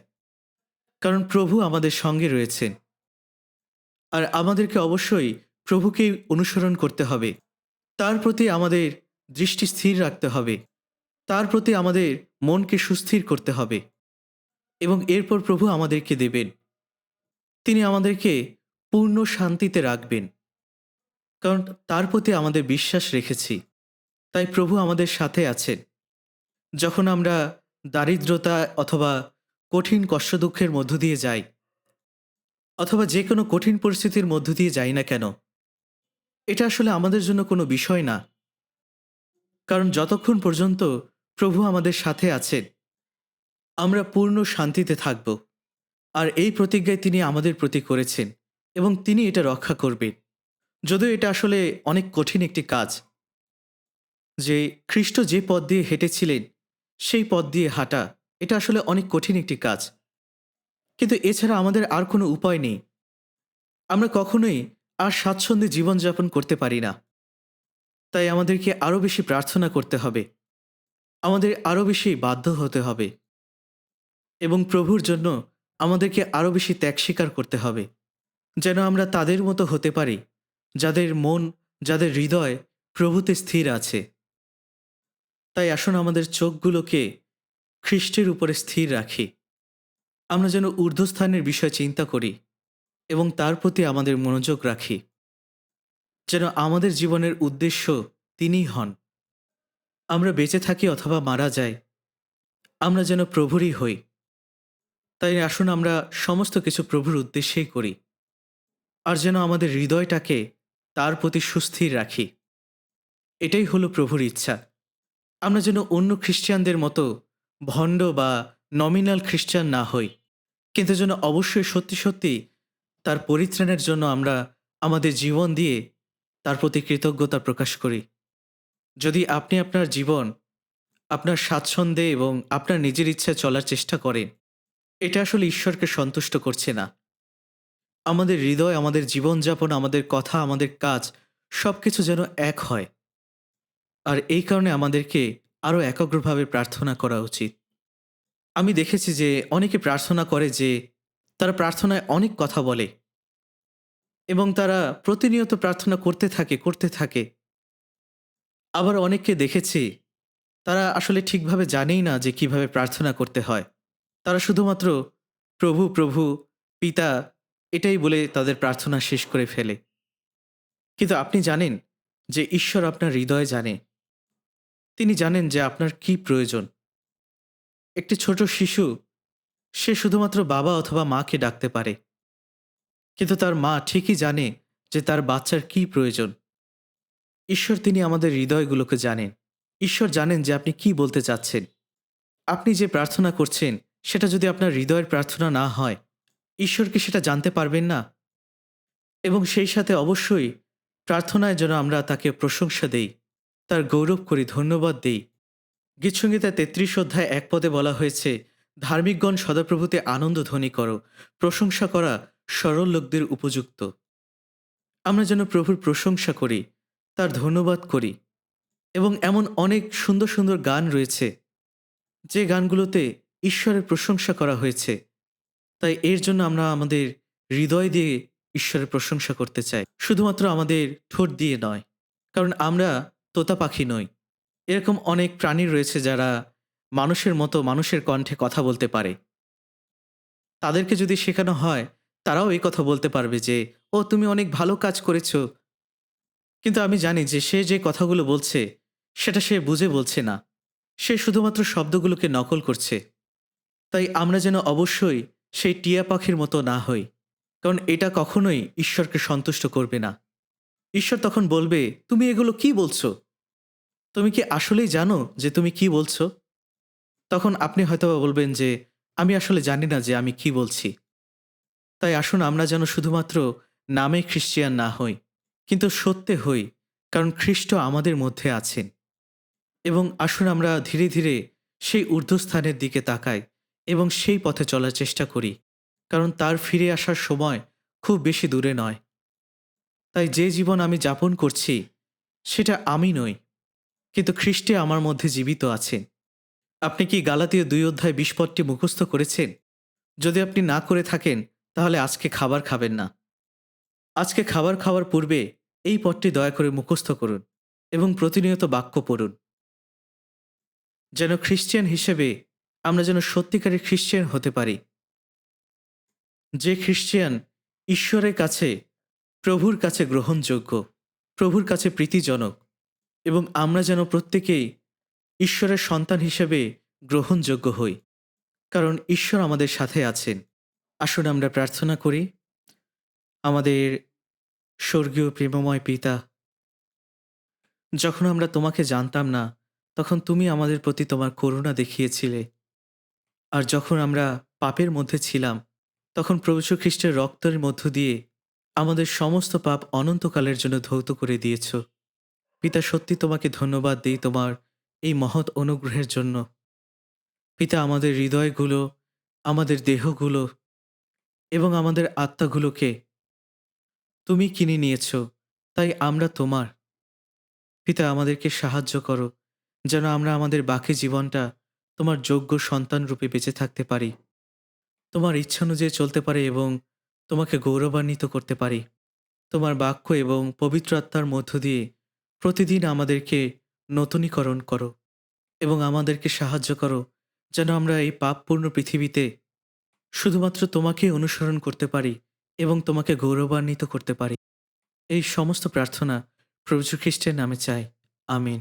কারণ প্রভু আমাদের সঙ্গে রয়েছেন। আর আমাদেরকে অবশ্যই প্রভুকেই অনুসরণ করতে হবে। তার প্রতি আমাদের দৃষ্টি স্থির রাখতে হবে। তার প্রতি আমাদের মনকে সুস্থির করতে হবে। এবং এরপর প্রভু আমাদেরকে দেবেন। তিনি আমাদেরকে পূর্ণ শান্তিতে রাখবেন। কারণ তার প্রতি আমাদের বিশ্বাস রেখেছি। তাই প্রভু আমাদের সাথে আছেন। যখন আমরা দারিদ্রতা অথবা কঠিন কষ্ট দুঃখের মধ্য দিয়ে যাই, অথবা যে কোনো কঠিন পরিস্থিতির মধ্য দিয়ে যাই না কেন, এটা আসলে আমাদের জন্য কোনো বিষয় না। কারণ যতক্ষণ পর্যন্ত প্রভু আমাদের সাথে আছেন, আমরা পূর্ণ শান্তিতে থাকব। আর এই প্রতিজ্ঞায় তিনি আমাদের প্রতি করেছেন এবং তিনি এটা রক্ষা করবেন। যদিও এটা আসলে অনেক কঠিন একটি কাজ, যে খ্রিস্ট যে পথ দিয়ে হেঁটেছিলেন সেই পথ দিয়ে হাঁটা, এটা আসলে অনেক কঠিন একটি কাজ। কিন্তু এছাড়া আমাদের আর কোনো উপায় নেই। আমরা কখনোই আর স্বাচ্ছন্দ্যে জীবনযাপন করতে পারি না। তাই আমাদেরকে আরও বেশি প্রার্থনা করতে হবে। আমাদের আরও বেশি বাধ্য হতে হবে এবং প্রভুর জন্য আমাদেরকে আরও বেশি ত্যাগ স্বীকার করতে হবে, যেন আমরা তাদের মতো হতে পারি যাদের মন, যাদের হৃদয় প্রভুতে স্থির আছে। তাই আসুন আমাদের চোখগুলোকে খ্রিস্টের উপরে স্থির রাখি। আমরা যেন ঊর্ধ্বস্থানের বিষয় চিন্তা করি এবং তার প্রতি আমাদের মনোযোগ রাখি, যেন আমাদের জীবনের উদ্দেশ্য তিনিই হন। আমরা বেঁচে থাকি অথবা মারা যাই, আমরা যেন প্রভুরই হই। তাই আসুন আমরা সমস্ত কিছু প্রভুর উদ্দেশ্যেই করি, আর যেন আমাদের হৃদয়টাকে তার প্রতি সুস্থির রাখি। এটাই হলো প্রভুর ইচ্ছা। আমরা যেন অন্য খ্রিস্টানদের মতো ভণ্ড বা নমিনাল খ্রিস্টান না হই, কিন্তু যেন অবশ্যই সত্যি সত্যি তার পরিত্রাণের জন্য আমরা আমাদের জীবন দিয়ে তার প্রতি কৃতজ্ঞতা প্রকাশ করি। যদি আপনি আপনার জীবন আপনার স্বাচ্ছন্দ্যে এবং আপনার নিজের ইচ্ছায় চলার চেষ্টা করেন, এটা আসলে ঈশ্বরকে সন্তুষ্ট করছে না। আমাদের হৃদয়, আমাদের জীবনযাপন, আমাদের কথা, আমাদের কাজ সবকিছু যেন এক হয়। আর এই কারণে আমাদেরকে আরও একাগ্রভাবে প্রার্থনা করা উচিত। আমি দেখেছি যে অনেকে প্রার্থনা করে যে তারা প্রার্থনায় অনেক কথা বলে এবং তারা প্রতিনিয়ত প্রার্থনা করতে থাকে। আবার অনেককে দেখেছি তারা আসলে ঠিকভাবে জানেই না যে কিভাবে প্রার্থনা করতে হয়। তারা শুধুমাত্র প্রভু, প্রভু, পিতা এটাই বলে তাদের প্রার্থনা শেষ করে ফেলে। কিন্তু আপনি জানেন যে ঈশ্বর আপনার হৃদয় জানে। তিনি জানেন যে আপনার কি প্রয়োজন। একটি ছোট শিশু সে শুধুমাত্র বাবা অথবা মাকে ডাকতে পারে। কিন্তু তার মা ঠিকই জানে যে তার বাচ্চার কি প্রয়োজন। ঈশ্বর তিনি আমাদের হৃদয়গুলোকে জানেন। ঈশ্বর জানেন যে আপনি কি বলতে চাচ্ছেন। আপনি যে প্রার্থনা করছেন সেটা যদি আপনার হৃদয়ের প্রার্থনা না হয়, ঈশ্বর কি সেটা জানতে পারবেন না? এবং সেই সাথে অবশ্যই প্রার্থনায় যেন আমরা তাকে প্রশংসা দেই, তার গৌরব করি, ধন্যবাদ দেই। গীতসংহিতা ৩৩ অধ্যায় ১ পদে বলা হয়েছে, ধার্মিকগণ সদাপ্রভুতে আনন্দ ধ্বনি করো, প্রশংসা করা সরল লোকদের উপযুক্ত। আমরা যেন প্রভুর প্রশংসা করি, তার ধন্যবাদ করি। এবং এমন অনেক সুন্দর সুন্দর গান রয়েছে যে গানগুলোতে ঈশ্বরের প্রশংসা করা হয়েছে। তাই এর জন্য আমরা আমাদের হৃদয় দিয়ে ঈশ্বরের প্রশংসা করতে চাই, শুধুমাত্র আমাদের ঠোঁট দিয়ে নয়। কারণ আমরা তোতা পাখি নই। এরকম অনেক প্রাণী রয়েছে যারা মানুষের মতো মানুষের কণ্ঠে কথা বলতে পারে। তাদেরকে যদি শেখানো হয়, তারাও এই কথা বলতে পারবে যে, ও তুমি অনেক ভালো কাজ করেছো। কিন্তু আমি জানি যে সে যে কথাগুলো বলছে সেটা সে বুঝে বলছে না। সে শুধুমাত্র শব্দগুলোকে নকল করছে। তাই আমরা যেন অবশ্যই সেই টিয়া পাখির মতো না হই। কারণ এটা কখনোই ঈশ্বরকে সন্তুষ্ট করবে না। ঈশ্বর তখন বলবে, তুমি এগুলো কি বলছো? তুমি কি আসলেই জানো যে তুমি কি বলছো? তখন আপনি হয়তোবা বলবেন যে, আমি আসলে জানি না যে আমি কি বলছি। তাই আসুন আমরা যেন শুধুমাত্র নামে খ্রিস্টিয়ান না হই, কিন্তু সত্যে হই। কারণ খ্রিস্ট আমাদের মধ্যে আছেন। এবং আসুন আমরা ধীরে ধীরে সেই ঊর্ধ্বস্থানের দিকে তাকাই এবং সেই পথে চলার চেষ্টা করি। কারণ তার ফিরে আসার সময় খুব বেশি দূরে নয়। তাই যে জীবন আমি যাপন করছি সেটা আমি নই, কিন্তু খ্রিস্টে আমার মধ্যে জীবিত আছেন। আপনি কি গালাতীয় ২ অধ্যায় ২০ পদটি মুখস্থ করেছেন? যদি আপনি না করে থাকেন তাহলে আজকে খাবার খাবেন না। আজকে খাবার খাওয়ার পূর্বে এই পদটি দয়া করে মুখস্থ করুন এবং প্রতিনিয়ত বাক্য পড়ুন। যেন খ্রিস্টিয়ান হিসেবে আমরা যেন সত্যিকারের খ্রিস্টিয়ান হতে পারি। যে খ্রিস্টিয়ান ঈশ্বরের কাছে, প্রভুর কাছে গ্রহণযোগ্য, প্রভুর কাছে প্রীতিজনক। এবং আমরা যেন প্রত্যেকেই ঈশ্বরের সন্তান হিসেবে গ্রহণযোগ্য হই। কারণ ঈশ্বর আমাদের সাথে আছেন। আসুন আমরা প্রার্থনা করি। আমাদের স্বর্গীয় প্রেমময় পিতা, যখন আমরা তোমাকে জানতাম না, তখন তুমি আমাদের প্রতি তোমার করুণা দেখিয়েছিলে। আর যখন আমরা পাপের মধ্যে ছিলাম, তখন প্রভু যীশু খ্রিস্টের রক্তের মধ্য দিয়ে আমাদের সমস্ত পাপ অনন্তকালের জন্য ধৌত করে দিয়েছ। পিতা, সত্যি তোমাকে ধন্যবাদ দিই তোমার এই মহৎ অনুগ্রহের জন্য। পিতা, আমাদের হৃদয়গুলো, আমাদের দেহগুলো এবং আমাদের আত্মাগুলোকে তুমি কিনে নিয়েছ, তাই আমরা তোমার। পিতা, আমাদেরকে সাহায্য করো যেন আমরা আমাদের বাকি জীবনটা তোমার যোগ্য সন্তান রূপে বেঁচে থাকতে পারি, তোমার ইচ্ছা অনুযায়ী চলতে পারি এবং তোমাকে গৌরবান্বিত করতে পারি। তোমার বাক্য এবং পবিত্র আত্মার মধ্য দিয়ে প্রতিদিন আমাদেরকে নতুনীকরণ করো এবং আমাদেরকে সাহায্য করো যেন আমরা এই পাপপূর্ণ পৃথিবীতে শুধুমাত্র তোমাকেই অনুসরণ করতে পারি এবং তোমাকে গৌরবান্বিত করতে পারি। এই সমস্ত প্রার্থনা প্রভু যীশু খ্রিস্টের নামে চাই। আমিন।